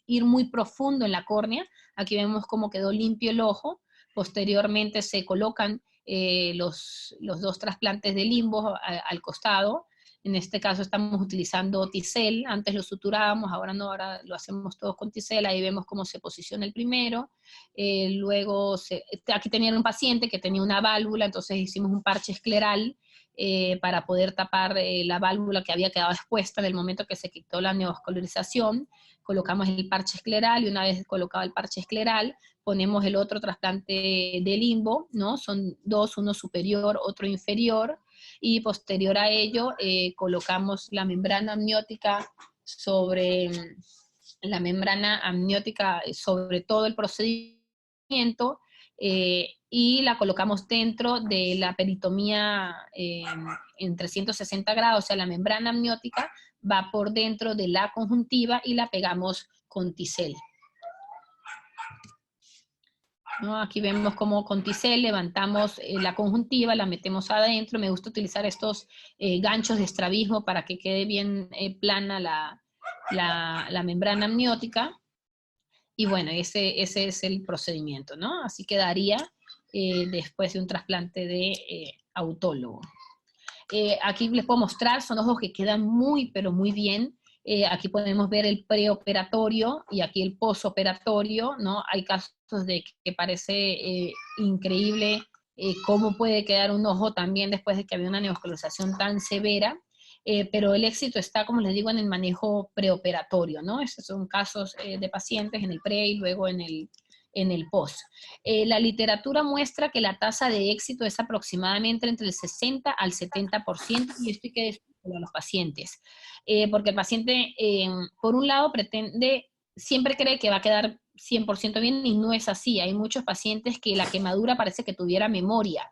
ir muy profundo en la córnea. Aquí vemos cómo quedó limpio el ojo. Posteriormente se colocan los dos trasplantes de limbo al costado. En este caso estamos utilizando Ticel, antes lo suturábamos, ahora no, ahora lo hacemos todos con Ticel. Ahí vemos cómo se posiciona el primero. Luego, aquí tenían un paciente que tenía una válvula, entonces hicimos un parche escleral para poder tapar la válvula que había quedado expuesta en el momento que se quitó la neovascularización. Colocamos el parche escleral y una vez colocado el parche escleral, ponemos el otro trasplante de limbo, ¿no? Son dos, uno superior, otro inferior, y posterior a ello colocamos la membrana amniótica sobre todo el procedimiento y la colocamos dentro de la peritomía en 360 grados, o sea, la membrana amniótica va por dentro de la conjuntiva y la pegamos con tisel. ¿No? Aquí vemos cómo con tisel levantamos la conjuntiva, la metemos adentro. Me gusta utilizar estos ganchos de estrabismo para que quede bien plana la membrana amniótica. Y bueno, ese es el procedimiento, ¿no? Así quedaría después de un trasplante de autólogo. Aquí les puedo mostrar, son ojos que quedan muy, pero muy bien. Aquí podemos ver el preoperatorio y aquí el posoperatorio, ¿no? Hay casos de que parece increíble cómo puede quedar un ojo también después de que había una neovascularización tan severa, pero el éxito está, como les digo, en el manejo preoperatorio, ¿no? Estos son casos de pacientes en el pre y luego en el post. La literatura muestra que la tasa de éxito es aproximadamente entre el 60 al 70%, y esto hay que decirlo a los pacientes, porque el paciente, por un lado, siempre cree que va a quedar 100% bien, y no es así. Hay muchos pacientes que la quemadura parece que tuviera memoria.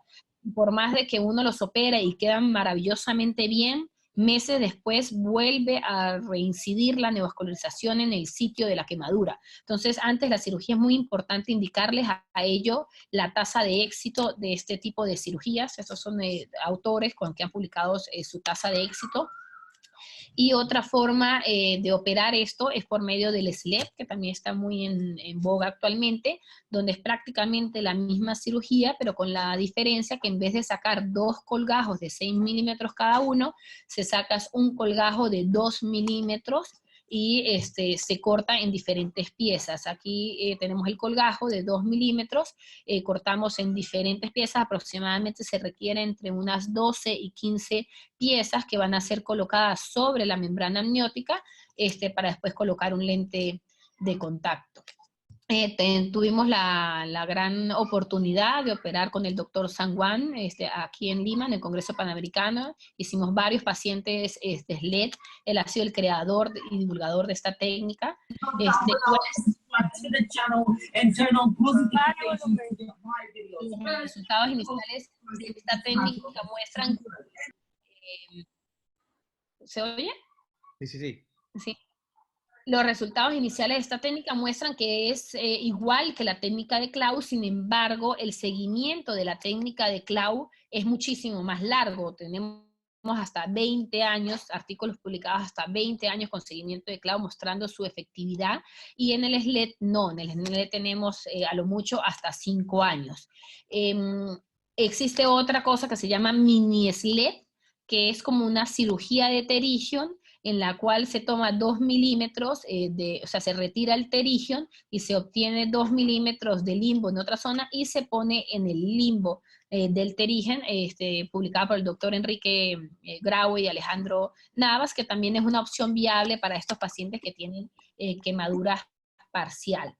Por más de que uno los opera y quedan maravillosamente bien, meses después vuelve a reincidir la neovascularización en el sitio de la quemadura. Entonces, antes de la cirugía es muy importante indicarles a ello la tasa de éxito de este tipo de cirugías. Estos son autores con que han publicado su tasa de éxito. Y otra forma de operar esto es por medio del SLEP, que también está muy en boga actualmente, donde es prácticamente la misma cirugía, pero con la diferencia que en vez de sacar 2 colgajos de 6 milímetros cada uno, se sacas un colgajo de 2 milímetros y se corta en diferentes piezas. Aquí tenemos el colgajo de 2 milímetros, cortamos en diferentes piezas, aproximadamente se requiere entre unas 12 y 15 piezas que van a ser colocadas sobre la membrana amniótica para después colocar un lente de contacto. Tuvimos la gran oportunidad de operar con el doctor San Juan aquí en Lima, en el Congreso Panamericano. Hicimos varios pacientes SLED. Él ha sido el creador y divulgador de esta técnica. Los resultados iniciales de esta técnica muestran... ¿Se oye? Sí. Sí. Los resultados iniciales de esta técnica muestran que es igual que la técnica de Clau, sin embargo, el seguimiento de la técnica de Clau es muchísimo más largo. Tenemos hasta 20 años, artículos publicados hasta 20 años con seguimiento de Clau mostrando su efectividad, y en el SLED no, en el SLED tenemos a lo mucho hasta 5 años. Existe otra cosa que se llama mini SLED, que es como una cirugía de pterigion, en la cual se toma 2 milímetros, o sea, se retira el pterigion y se obtiene 2 milímetros de limbo en otra zona y se pone en el limbo del pterigen, publicada por el doctor Enrique Graue y Alejandro Navas, que también es una opción viable para estos pacientes que tienen quemadura parcial.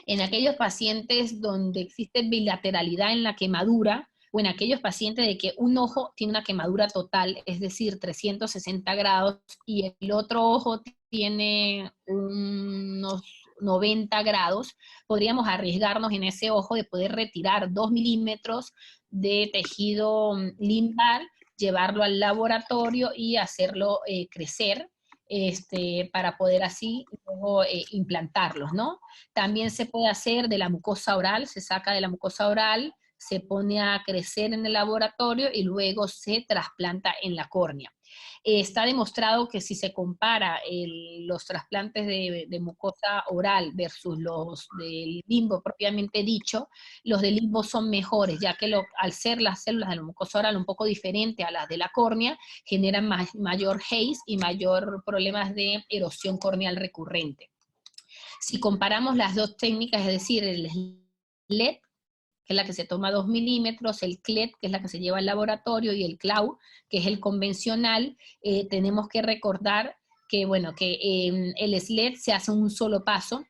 En aquellos pacientes donde existe bilateralidad en la quemadura, o en aquellos pacientes de que un ojo tiene una quemadura total, es decir, 360 grados, y el otro ojo tiene unos 90 grados, podríamos arriesgarnos en ese ojo de poder retirar 2 milímetros de tejido limbar, llevarlo al laboratorio y hacerlo crecer, para poder así luego implantarlos, ¿no? También se puede hacer de la mucosa oral, se saca de la mucosa oral, se pone a crecer en el laboratorio y luego se trasplanta en la córnea. Está demostrado que si se compara los trasplantes de mucosa oral versus los del limbo propiamente dicho, los del limbo son mejores, ya que al ser las células de la mucosa oral un poco diferentes a las de la córnea, generan mayor haze y mayor problemas de erosión corneal recurrente. Si comparamos las dos técnicas, es decir, el SLED, que es la que se toma 2 milímetros, el CLED, que es la que se lleva al laboratorio, y el CLAU, que es el convencional, tenemos que recordar que, bueno, que el SLED se hace un solo paso,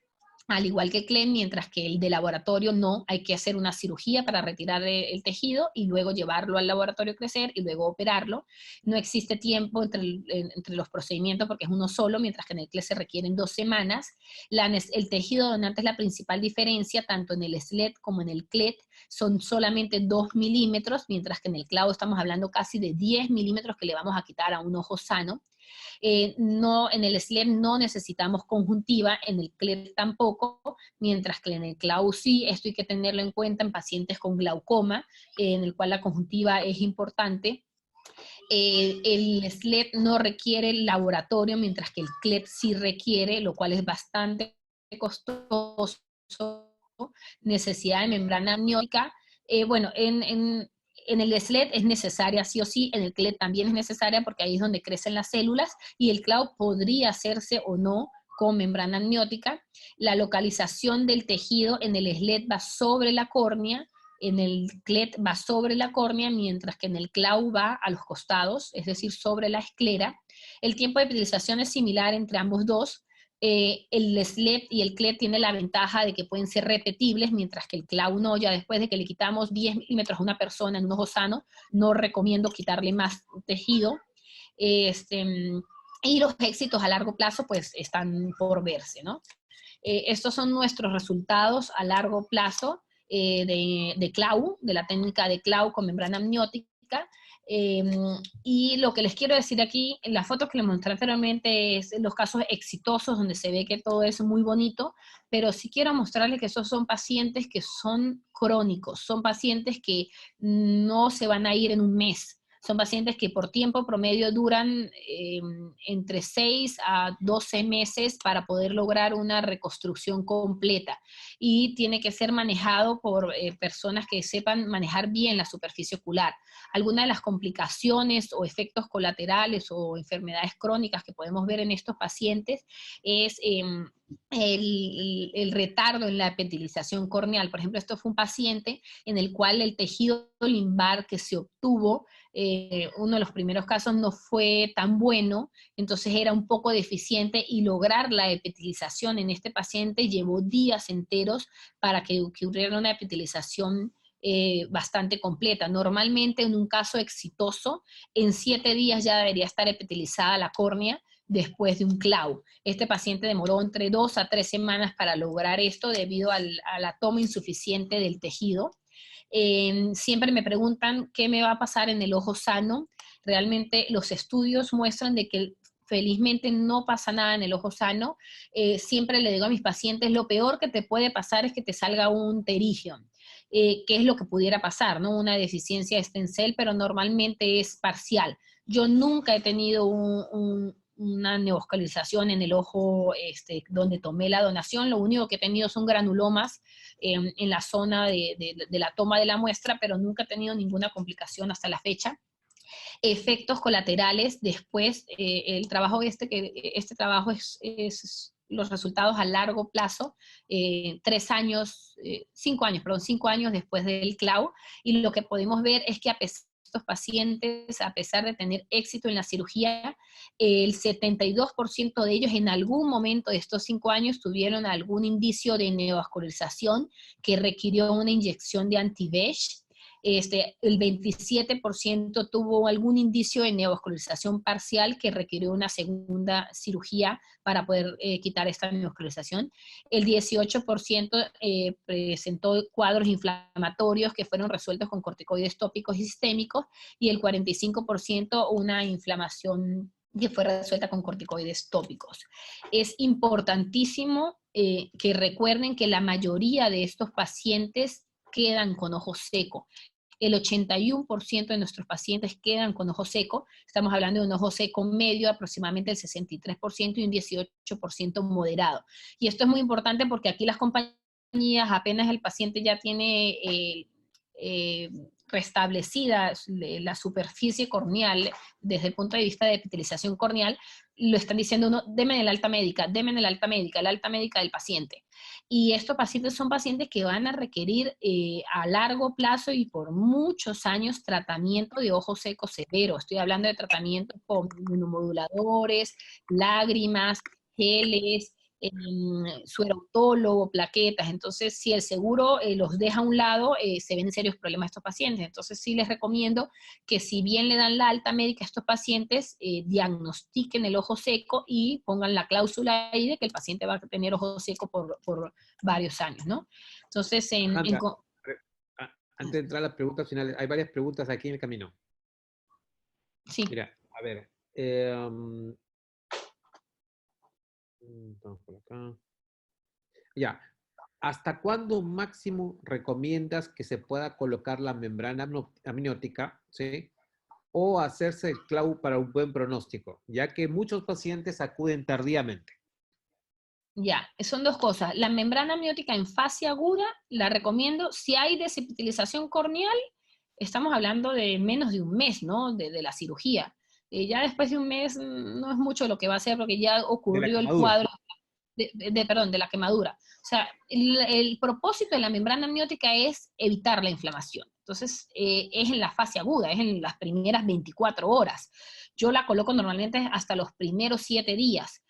al igual que CLEM, mientras que el de laboratorio no, hay que hacer una cirugía para retirar el tejido y luego llevarlo al laboratorio a crecer y luego operarlo. No existe tiempo entre los procedimientos porque es uno solo, mientras que en el CLEM se requieren 2 semanas. El tejido donante es la principal diferencia, tanto en el SLED como en el CLET, son solamente 2 milímetros, mientras que en el clavo estamos hablando casi de 10 milímetros que le vamos a quitar a un ojo sano. No, en el SLED no necesitamos conjuntiva, en el CLED tampoco, mientras que en el CLAU sí. Esto hay que tenerlo en cuenta en pacientes con glaucoma, en el cual la conjuntiva es importante. El SLED no requiere el laboratorio, mientras que el CLED sí requiere, lo cual es bastante costoso. Necesidad de membrana amniótica. Bueno, en el SLED es necesaria sí o sí, en el CLED también es necesaria porque ahí es donde crecen las células, y el CLAU podría hacerse o no con membrana amniótica. La localización del tejido en el SLED va sobre la córnea, en el CLED va sobre la córnea, mientras que en el CLAU va a los costados, es decir, sobre la esclera. El tiempo de epitelización es similar entre ambos dos. El SLED y el CLED tienen la ventaja de que pueden ser repetibles, mientras que el CLAU no. Ya después de que le quitamos 10 milímetros a una persona en un ojo sano, no recomiendo quitarle más tejido. Y los éxitos a largo plazo pues están por verse, ¿no? Estos son nuestros resultados a largo plazo de CLAU, de la técnica de CLAU con membrana amniótica. Y lo que les quiero decir aquí, en la foto que les mostré anteriormente, es los casos exitosos donde se ve que todo es muy bonito, pero sí quiero mostrarles que esos son pacientes que son crónicos, son pacientes que no se van a ir en un mes. Son pacientes que por tiempo promedio duran entre 6 a 12 meses para poder lograr una reconstrucción completa. Y tiene que ser manejado por personas que sepan manejar bien la superficie ocular. Algunas de las complicaciones o efectos colaterales o enfermedades crónicas que podemos ver en estos pacientes es el retardo en la epitelización corneal. Por ejemplo, esto fue un paciente en el cual el tejido limbar que se obtuvo, uno de los primeros casos no fue tan bueno, entonces era un poco deficiente, y lograr la epitelización en este paciente llevó días enteros para que hubiera una epitelización bastante completa. Normalmente en un caso exitoso, en 7 días ya debería estar epitelizada la córnea después de un CLAU. Este paciente demoró entre 2 a 3 semanas para lograr esto debido a la toma insuficiente del tejido. Siempre me preguntan qué me va a pasar en el ojo sano. Realmente los estudios muestran de que felizmente no pasa nada en el ojo sano. Siempre le digo a mis pacientes, lo peor que te puede pasar es que te salga un pterigion, que es lo que pudiera pasar, ¿no? Una deficiencia de stem cell, pero normalmente es parcial. Yo nunca he tenido una neovascularización en el ojo donde tomé la donación. Lo único que he tenido son granulomas en la zona de la toma de la muestra, pero nunca he tenido ninguna complicación hasta la fecha. Efectos colaterales después, el trabajo este trabajo es los resultados a largo plazo, 5 años después del CLAU, y lo que podemos ver es que estos pacientes, a pesar de tener éxito en la cirugía, el 72% de ellos en algún momento de estos 5 años tuvieron algún indicio de neovascularización que requirió una inyección de anti-VEGF. El 27% tuvo algún indicio de neovascularización parcial que requirió una segunda cirugía para poder quitar esta neovascularización. El 18% presentó cuadros inflamatorios que fueron resueltos con corticoides tópicos y sistémicos, y el 45% una inflamación que fue resuelta con corticoides tópicos. Es importantísimo que recuerden que la mayoría de estos pacientes quedan con ojo seco. El 81% de nuestros pacientes quedan con ojo seco. Estamos hablando de un ojo seco medio, aproximadamente el 63%, y un 18% moderado. Y esto es muy importante porque aquí las compañías, apenas el paciente ya tiene restablecida la superficie corneal desde el punto de vista de epitelización corneal, lo están diciendo uno, denme el alta médica, el alta médica del paciente. Y estos pacientes son pacientes que van a requerir a largo plazo y por muchos años tratamiento de ojo seco severo. Estoy hablando de tratamiento con inmunomoduladores, lágrimas, geles, suero plaquetas. Entonces, si el seguro los deja a un lado, se ven serios problemas a estos pacientes. Entonces, sí les recomiendo que si bien le dan la alta médica a estos pacientes, diagnostiquen el ojo seco y pongan la cláusula ahí de que el paciente va a tener ojo seco por varios años, ¿no? Entonces, Alejandra, antes de entrar a las preguntas finales, hay varias preguntas aquí en el camino. sí. Mira, a ver. Vamos por acá. Ya. ¿Hasta cuándo máximo recomiendas que se pueda colocar la membrana amniótica, ¿sí? O hacerse el clavo para un buen pronóstico, ya que muchos pacientes acuden tardíamente? Ya, son dos cosas. La membrana amniótica en fase aguda la recomiendo. Si hay desepitelización corneal, estamos hablando de menos de un mes, ¿no? De la cirugía. Ya después de un mes no es mucho lo que va a hacer porque ya ocurrió el cuadro de la quemadura. O sea, el propósito de la membrana amniótica es evitar la inflamación. Entonces, es en la fase aguda, es en las primeras 24 horas. Yo la coloco normalmente hasta los primeros 7 días.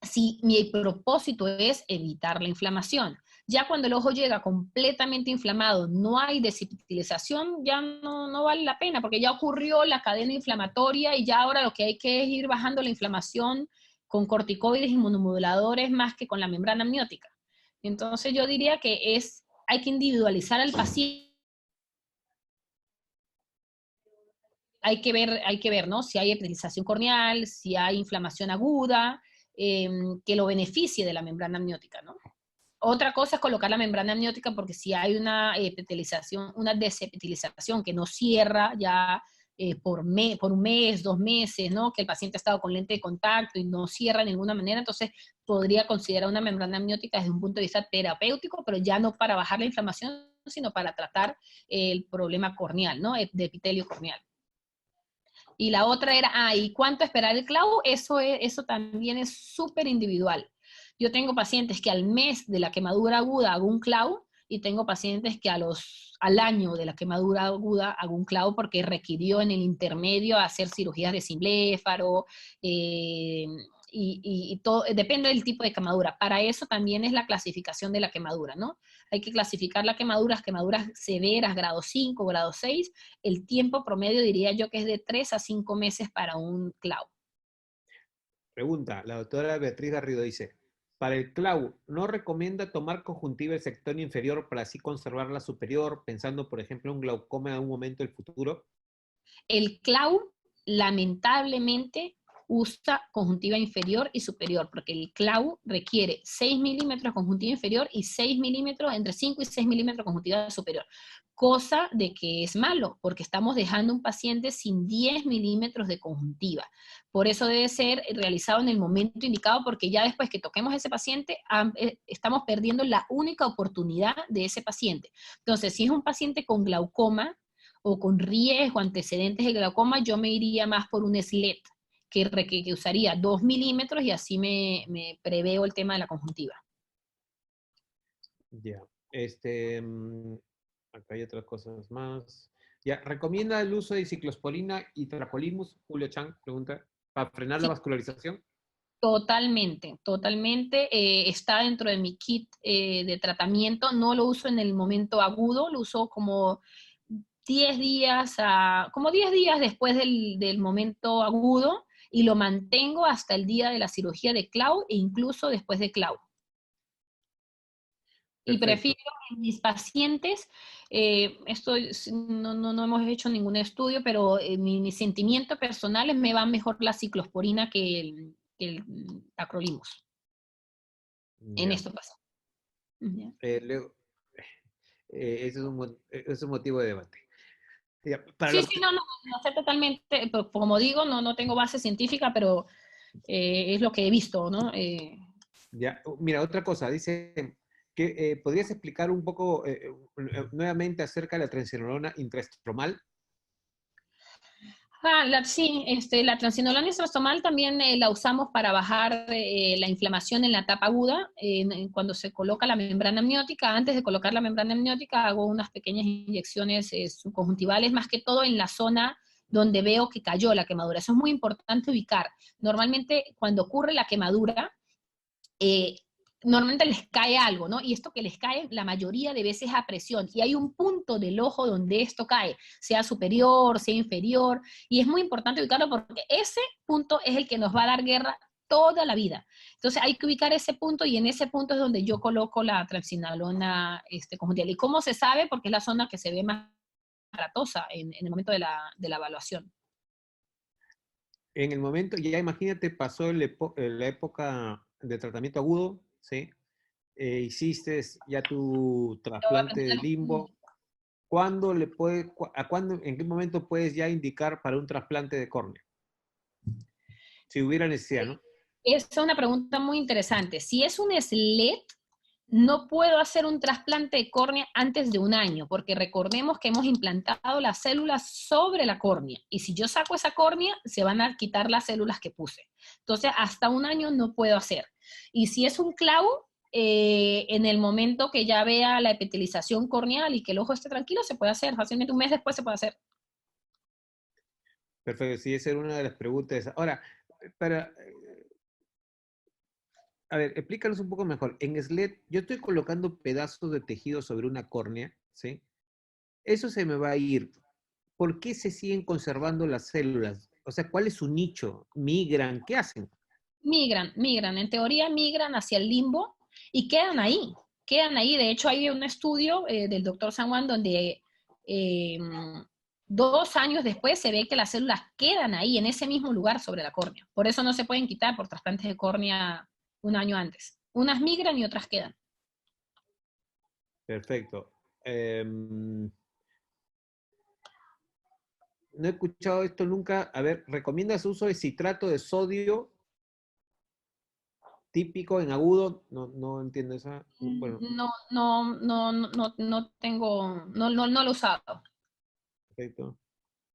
Si mi propósito es evitar la inflamación. Ya cuando el ojo llega completamente inflamado, no hay desepitelización, ya no vale la pena, porque ya ocurrió la cadena inflamatoria y ya ahora lo que hay que es ir bajando la inflamación con corticoides y inmunomoduladores más que con la membrana amniótica. Entonces yo diría que hay que individualizar al paciente. Hay que ver, ¿no? Si hay epitelización corneal, si hay inflamación aguda, que lo beneficie de la membrana amniótica, ¿no? Otra cosa es colocar la membrana amniótica porque si hay una epitelización, una desepitelización que no cierra ya por un mes, 2 meses, ¿no? Que el paciente ha estado con lente de contacto y no cierra de ninguna manera, entonces podría considerar una membrana amniótica desde un punto de vista terapéutico, pero ya no para bajar la inflamación, sino para tratar el problema corneal, ¿no? De epitelio corneal. Y la otra era, ¿y cuánto esperar el clavo? Eso también es súper individual. Yo tengo pacientes que al mes de la quemadura aguda hago un clavo y tengo pacientes que al año de la quemadura aguda hago un clavo porque requirió en el intermedio hacer cirugías de simbléfaro, y todo, depende del tipo de quemadura. Para eso también es la clasificación de la quemadura, ¿no? Hay que clasificar las quemaduras severas, grado 5, grado 6. El tiempo promedio diría yo que es de 3 a 5 meses para un clavo. Pregunta, la doctora Beatriz Garrido dice, para el clavo, ¿no recomienda tomar conjuntiva el sector inferior para así conservar la superior, pensando, por ejemplo, en un glaucoma en algún momento del futuro? El clavo, lamentablemente, usa conjuntiva inferior y superior, porque el clavo requiere 6 milímetros conjuntiva inferior y 6 milímetros, entre 5 y 6 milímetros conjuntiva superior, cosa de que es malo, porque estamos dejando un paciente sin 10 milímetros de conjuntiva. Por eso debe ser realizado en el momento indicado, porque ya después que toquemos a ese paciente, estamos perdiendo la única oportunidad de ese paciente. Entonces, si es un paciente con glaucoma, o con riesgo, antecedentes de glaucoma, yo me iría más por un SLET, que usaría 2 milímetros y así me preveo el tema de la conjuntiva. Ya, acá hay otras cosas más. Ya, ¿recomienda el uso de ciclosporina y tacrolimus? Julio Chan pregunta, ¿para frenar la vascularización? Totalmente. Está dentro de mi kit de tratamiento. No lo uso en el momento agudo, lo uso como 10 días después del momento agudo y lo mantengo hasta el día de la cirugía de clavo e incluso después de clavo. Y prefiero en mis pacientes, no hemos hecho ningún estudio, pero mi sentimiento personal es me va mejor la ciclosporina que el tacrolimus. En esto pasa. Ese es un motivo de debate. Ya, no sé totalmente, como digo, no tengo base científica, pero es lo que he visto, ¿no? Ya, mira, otra cosa, dice que ¿podrías explicar un poco nuevamente acerca de la triamcinolona intraestromal? Sí, la triamcinolona intraestromal también la usamos para bajar la inflamación en la etapa aguda. Cuando se coloca la membrana amniótica, antes de colocar la membrana amniótica, hago unas pequeñas inyecciones subconjuntivales, más que todo en la zona donde veo que cayó la quemadura. Eso es muy importante ubicar. Normalmente, cuando ocurre la quemadura, normalmente les cae algo, ¿no? Y esto que les cae la mayoría de veces a presión. Y hay un punto del ojo donde esto cae, sea superior, sea inferior. Y es muy importante ubicarlo porque ese punto es el que nos va a dar guerra toda la vida. Entonces hay que ubicar ese punto y en ese punto es donde yo coloco la triamcinolona conjuntival. ¿Y cómo se sabe? Porque es la zona que se ve más aparatosa en el momento de la evaluación. En el momento, ya imagínate, pasó la época de tratamiento agudo, ¿sí? Hiciste ya tu trasplante de limbo. ¿Cuándo en qué momento puedes ya indicar para un trasplante de córnea? Si hubiera necesidad, ¿no? Esa es una pregunta muy interesante. Si es un SLET, no puedo hacer un trasplante de córnea antes de un año, porque recordemos que hemos implantado las células sobre la córnea, y si yo saco esa córnea, se van a quitar las células que puse. Entonces, hasta un año no puedo hacer. Y si es un CLAU, en el momento que ya vea la epitelización corneal y que el ojo esté tranquilo, se puede hacer. Fácilmente un mes después se puede hacer. Perfecto, sí, esa era una de las preguntas. Ahora, a ver, explícanos un poco mejor. En SLED, yo estoy colocando pedazos de tejido sobre una córnea, ¿sí? Eso se me va a ir. ¿Por qué se siguen conservando las células? O sea, ¿cuál es su nicho? ¿Migran? ¿Qué hacen? Migran. En teoría migran hacia el limbo y quedan ahí. Quedan ahí. De hecho, hay un estudio del doctor San Juan donde 2 años después se ve que las células quedan ahí, en ese mismo lugar sobre la córnea. Por eso no se pueden quitar por trasplantes de córnea un año antes. Unas migran y otras quedan. Perfecto. No he escuchado esto nunca. A ver, ¿recomiendas uso de citrato de sodio típico en agudo? No entiendo esa. Bueno, No tengo, no lo he usado. perfecto.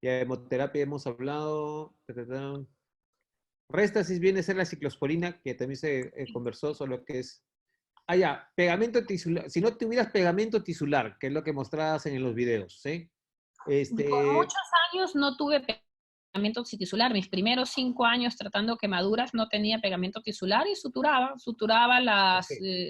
Ya de hemoterapia hemos hablado. Réstasis viene a ser la ciclosporina, que también se conversó sobre lo que es. Ah, ya, pegamento tisular. Si no tuvieras pegamento tisular, que es lo que mostrabas en los videos, ¿sí? Por muchos años no tuve pegamento tisular. Mis primeros 5 años tratando quemaduras no tenía pegamento tisular y suturaba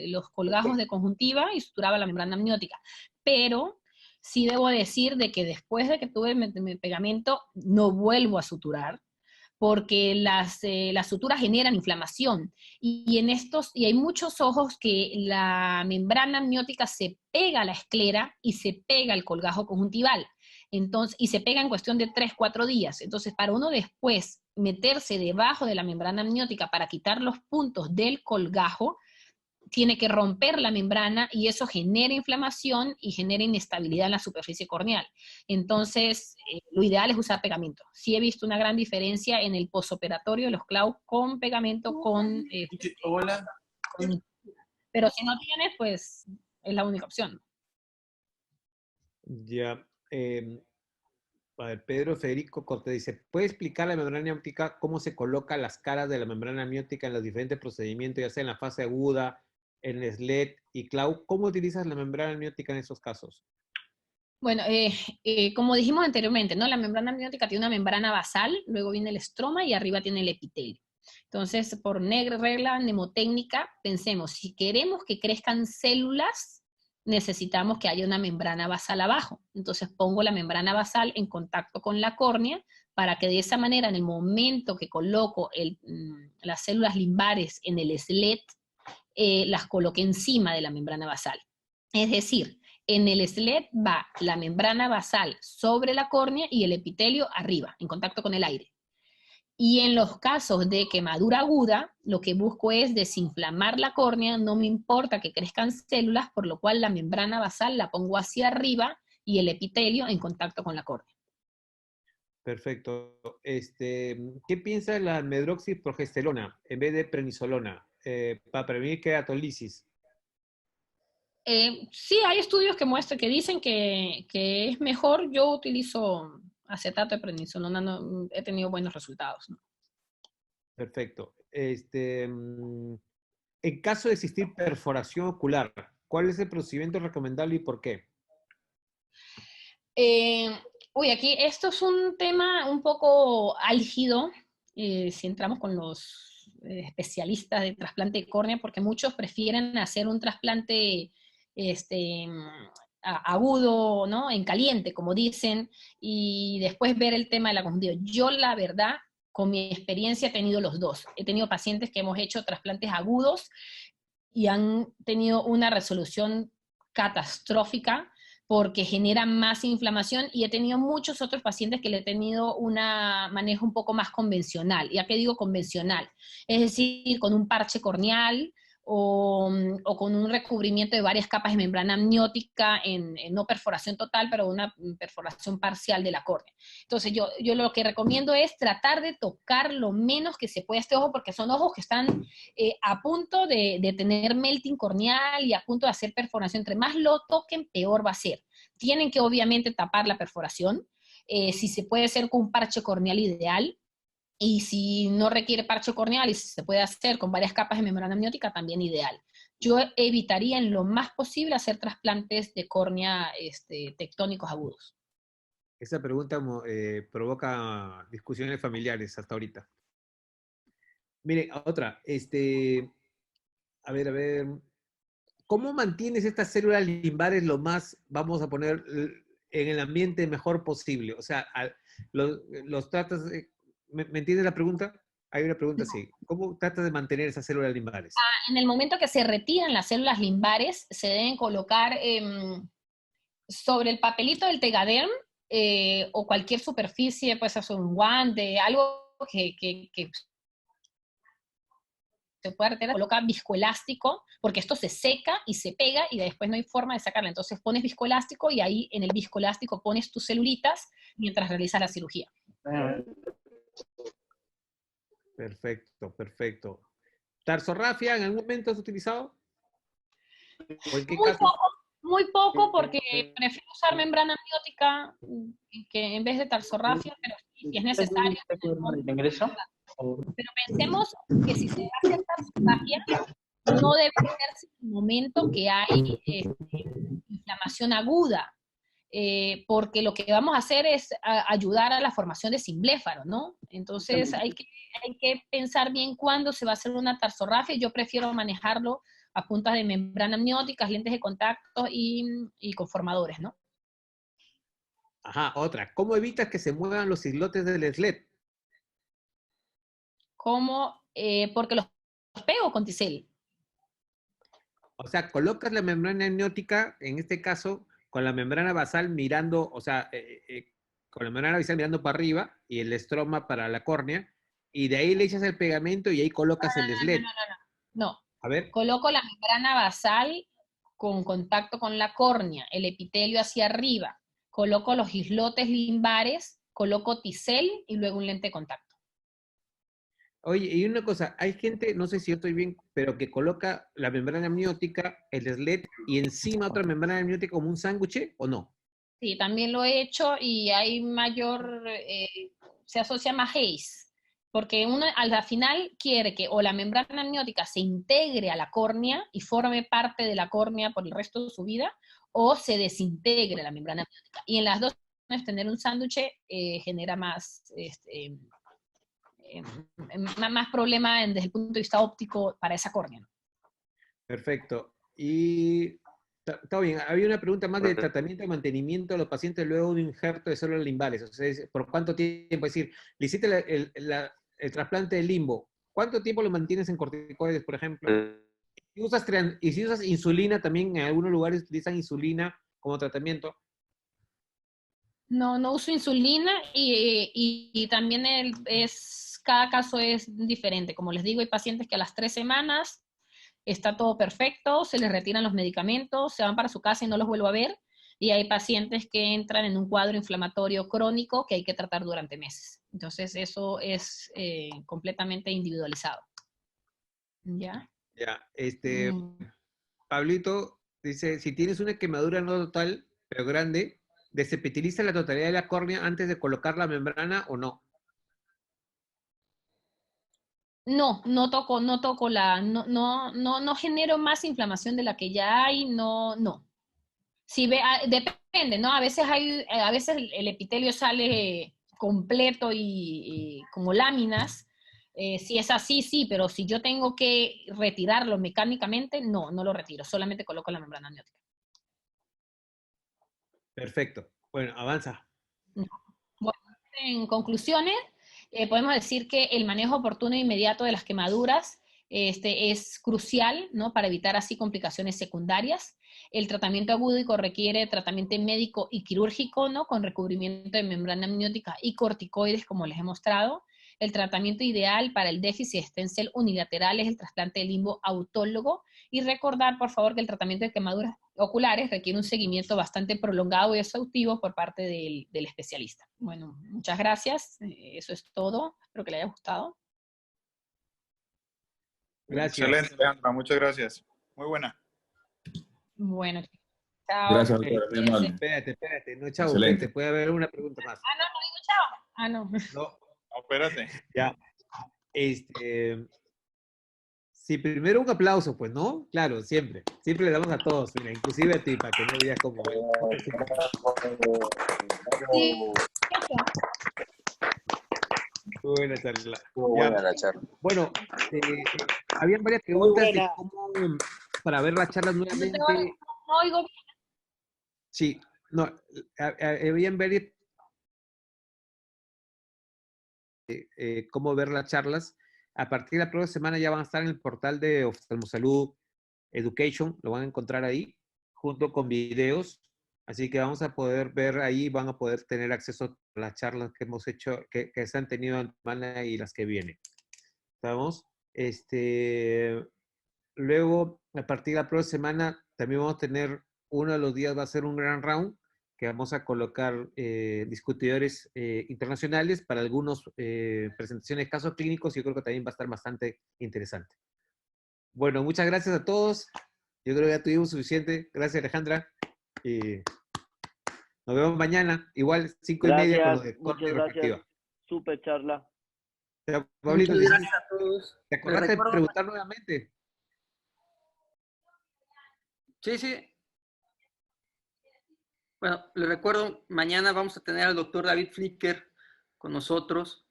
los colgajos de conjuntiva y suturaba la membrana amniótica. Pero sí debo decir de que después de que tuve mi pegamento no vuelvo a suturar, porque las suturas generan inflamación. Y hay muchos ojos que la membrana amniótica se pega a la esclera y se pega al colgajo conjuntival. Entonces, y se pega en cuestión de 3, 4 días. Entonces, para uno después meterse debajo de la membrana amniótica para quitar los puntos del colgajo, tiene que romper la membrana y eso genera inflamación y genera inestabilidad en la superficie corneal. Entonces, lo ideal es usar pegamento. Sí he visto una gran diferencia en el posoperatorio de los CLAU con pegamento, Hola. pero si no tienes, pues es la única opción. Ya. A ver, Pedro Federico Cortés dice, ¿puede explicar la membrana amniótica cómo se colocan las caras de la membrana amniótica en los diferentes procedimientos, ya sea en la fase aguda, en SLED y CLAU? ¿Cómo utilizas la membrana amniótica en esos casos? Bueno, como dijimos anteriormente, ¿no? La membrana amniótica tiene una membrana basal, luego viene el estroma y arriba tiene el epitelio. Entonces, por regla mnemotécnica, pensemos, si queremos que crezcan células, necesitamos que haya una membrana basal abajo. Entonces pongo la membrana basal en contacto con la córnea para que de esa manera, en el momento que coloco las células limbares en el SLED, las coloque encima de la membrana basal. Es decir, en el SLED va la membrana basal sobre la córnea y el epitelio arriba, en contacto con el aire. Y en los casos de quemadura aguda, lo que busco es desinflamar la córnea, no me importa que crezcan células, por lo cual la membrana basal la pongo hacia arriba y el epitelio en contacto con la córnea. Perfecto. ¿Qué piensa de la medroxiprogesterona en vez de prednisolona para prevenir queratolisis? Sí, hay estudios que dicen que es mejor. Yo utilizo acetato de prednisolona, no, he tenido buenos resultados, ¿no? Perfecto. En caso de existir perforación ocular, ¿cuál es el procedimiento recomendable y por qué? Aquí esto es un tema un poco álgido, si entramos con los especialistas de trasplante de córnea, porque muchos prefieren hacer un trasplante agudo, ¿no? En caliente, como dicen, y después ver el tema de la conjuntiva. Yo, la verdad, con mi experiencia he tenido los dos. He tenido pacientes que hemos hecho trasplantes agudos y han tenido una resolución catastrófica porque genera más inflamación, y he tenido muchos otros pacientes que le he tenido un manejo un poco más convencional. ¿Y a qué digo convencional? Es decir, con un parche corneal o con un recubrimiento de varias capas de membrana amniótica en no perforación total, pero una perforación parcial de la córnea. Entonces yo lo que recomiendo es tratar de tocar lo menos que se pueda este ojo, porque son ojos que están a punto de tener melting corneal y a punto de hacer perforación. Entre más lo toquen, peor va a ser. Tienen que obviamente tapar la perforación, si se puede hacer con un parche corneal ideal, y si no requiere parche corneal y si se puede hacer con varias capas de membrana amniótica, también ideal. Yo evitaría en lo más posible hacer trasplantes de córnea tectónicos agudos. Esa pregunta provoca discusiones familiares hasta ahorita. Mire, otra, a ver, ¿cómo mantienes estas células limbares lo más, vamos a poner, en el ambiente mejor posible? O sea, los tratas, ¿me entiendes la pregunta? Hay una pregunta así. ¿Cómo tratas de mantener esas células limbares? En el momento que se retiran las células limbares, se deben colocar sobre el papelito del Tegaderm o cualquier superficie, pues hacer un guante, algo que se puede retirar, coloca viscoelástico, porque esto se seca y se pega y después no hay forma de sacarla. Entonces pones viscoelástico y ahí en el viscoelástico pones tus celulitas mientras realizas la cirugía. Perfecto, perfecto. ¿Tarsorrafia en algún momento has utilizado? ¿O en qué caso? Muy poco, porque prefiero usar membrana amniótica que en vez de tarsorrafia, pero si es necesario. Pero pensemos que si se va a hacer tarsorrafia, no debe hacerse en el momento que hay inflamación aguda, porque lo que vamos a hacer es ayudar a la formación de simbléfaro, ¿no? Entonces hay que pensar bien cuándo se va a hacer una tarsorrafia. Yo prefiero manejarlo a puntas de membrana amnióticas, lentes de contacto y conformadores, ¿no? Ajá, otra. ¿Cómo evitas que se muevan los islotes del SLED? ¿Cómo? Porque los pego con Ticel. O sea, colocas la membrana amniótica, en este caso, con la membrana basal mirando, o sea, con la membrana basal mirando para arriba y el estroma para la córnea, y de ahí le echas el pegamento y ahí colocas el SLED. No. A ver. Coloco la membrana basal con contacto con la córnea, el epitelio hacia arriba, coloco los islotes limbares, coloco Ticel y luego un lente de contacto. Oye, y una cosa, hay gente, no sé si yo estoy bien, pero que coloca la membrana amniótica, el SLED, y encima otra membrana amniótica como un sándwich, ¿o no? Sí, también lo he hecho y hay mayor, se asocia más haze, porque uno al final quiere que o la membrana amniótica se integre a la córnea y forme parte de la córnea por el resto de su vida, o se desintegre la membrana amniótica. Y en las dos, tener un sándwich genera más, más problema desde el punto de vista óptico para esa córnea. Perfecto. Y está bien, había una pregunta más de tratamiento y mantenimiento de los pacientes luego de un injerto de células limbales. O sea, ¿por cuánto tiempo? Es decir, le hiciste el trasplante de limbo. ¿Cuánto tiempo lo mantienes en corticoides, por ejemplo? Y si usas insulina también, en algunos lugares utilizan insulina como tratamiento. No uso insulina y también cada caso es diferente. Como les digo, hay pacientes que a las 3 semanas está todo perfecto, se les retiran los medicamentos, se van para su casa y no los vuelvo a ver. Y hay pacientes que entran en un cuadro inflamatorio crónico que hay que tratar durante meses. Entonces eso es completamente individualizado. ¿Ya? Ya, Pablito dice, si tienes una quemadura no total, pero grande, ¿desepitiliza la totalidad de la córnea antes de colocar la membrana o no? No genero más inflamación de la que ya hay, no. Si depende, ¿no? A veces el epitelio sale completo y como láminas, Si es así, sí, pero si yo tengo que retirarlo mecánicamente, no lo retiro, solamente coloco la membrana amniótica. Perfecto. Bueno, avanza. Bueno, en conclusiones, podemos decir que el manejo oportuno e inmediato de las quemaduras es crucial, ¿no? Para evitar así complicaciones secundarias. El tratamiento agudo requiere tratamiento médico y quirúrgico, ¿no? Con recubrimiento de membrana amniótica y corticoides, como les he mostrado. El tratamiento ideal para el déficit de stem cell unilateral es el trasplante de limbo autólogo. Y recordar, por favor, que el tratamiento de quemaduras oculares requiere un seguimiento bastante prolongado y exhaustivo por parte del especialista. Bueno, muchas gracias. Eso es todo. Espero que le haya gustado. Gracias. Excelente, Alejandra. Muchas gracias. Muy buena. Bueno, chao. Gracias, doctora. Muy amable. Espérate. No, chao. Excelente. Puede haber una pregunta más. Ah, no digo chao. Ah, no. No, No, espérate. ya. Sí, primero un aplauso, pues, ¿no? Claro, siempre. Siempre le damos a todos, mira, inclusive a ti, para que no digas como... Sí. Muy buena charla. Muy Ya. buena la charla. Bueno, habían varias preguntas de cómo, para ver las charlas nuevamente. No oigo bien. Sí, no, habían varias cómo ver las charlas. A partir de la próxima semana ya van a estar en el portal de Oftalmosalud Education, lo van a encontrar ahí, junto con videos. Así que vamos a poder ver ahí, van a poder tener acceso a las charlas que hemos hecho, que se han tenido en la semana y las que vienen. ¿Estamos? Luego, a partir de la próxima semana, también vamos a tener, uno de los días va a ser un gran round, que vamos a colocar discutidores internacionales para algunas presentaciones de casos clínicos, y yo creo que también va a estar bastante interesante. Bueno, muchas gracias a todos. Yo creo que ya tuvimos suficiente. Gracias, Alejandra. Nos vemos mañana, igual 5:30 con lo de corte y reflexiva. Súper charla. Pablito, Muchas gracias a todos. ¿te acordaste de recuerdo- preguntar nuevamente? Sí. Bueno, le recuerdo, mañana vamos a tener al doctor David Flicker con nosotros.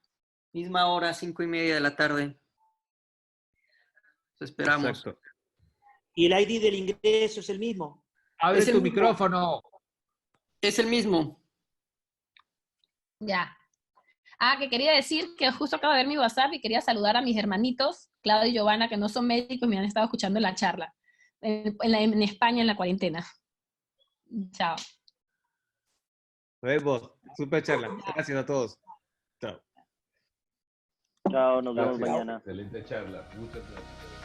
Misma hora, 5:30 de la tarde. Los esperamos. Exacto. Y el ID del ingreso es el mismo. Abre Es el tu mismo. micrófono. Es el mismo. Ya. Que quería decir que justo acabo de ver mi WhatsApp y quería saludar a mis hermanitos, Claudio y Giovanna, que no son médicos y me han estado escuchando la charla. En España, en la cuarentena. Chao. Nos vemos. Super charla. Gracias a todos. Chao. Chao, nos vemos Gracias. mañana. Excelente charla. Muchas gracias.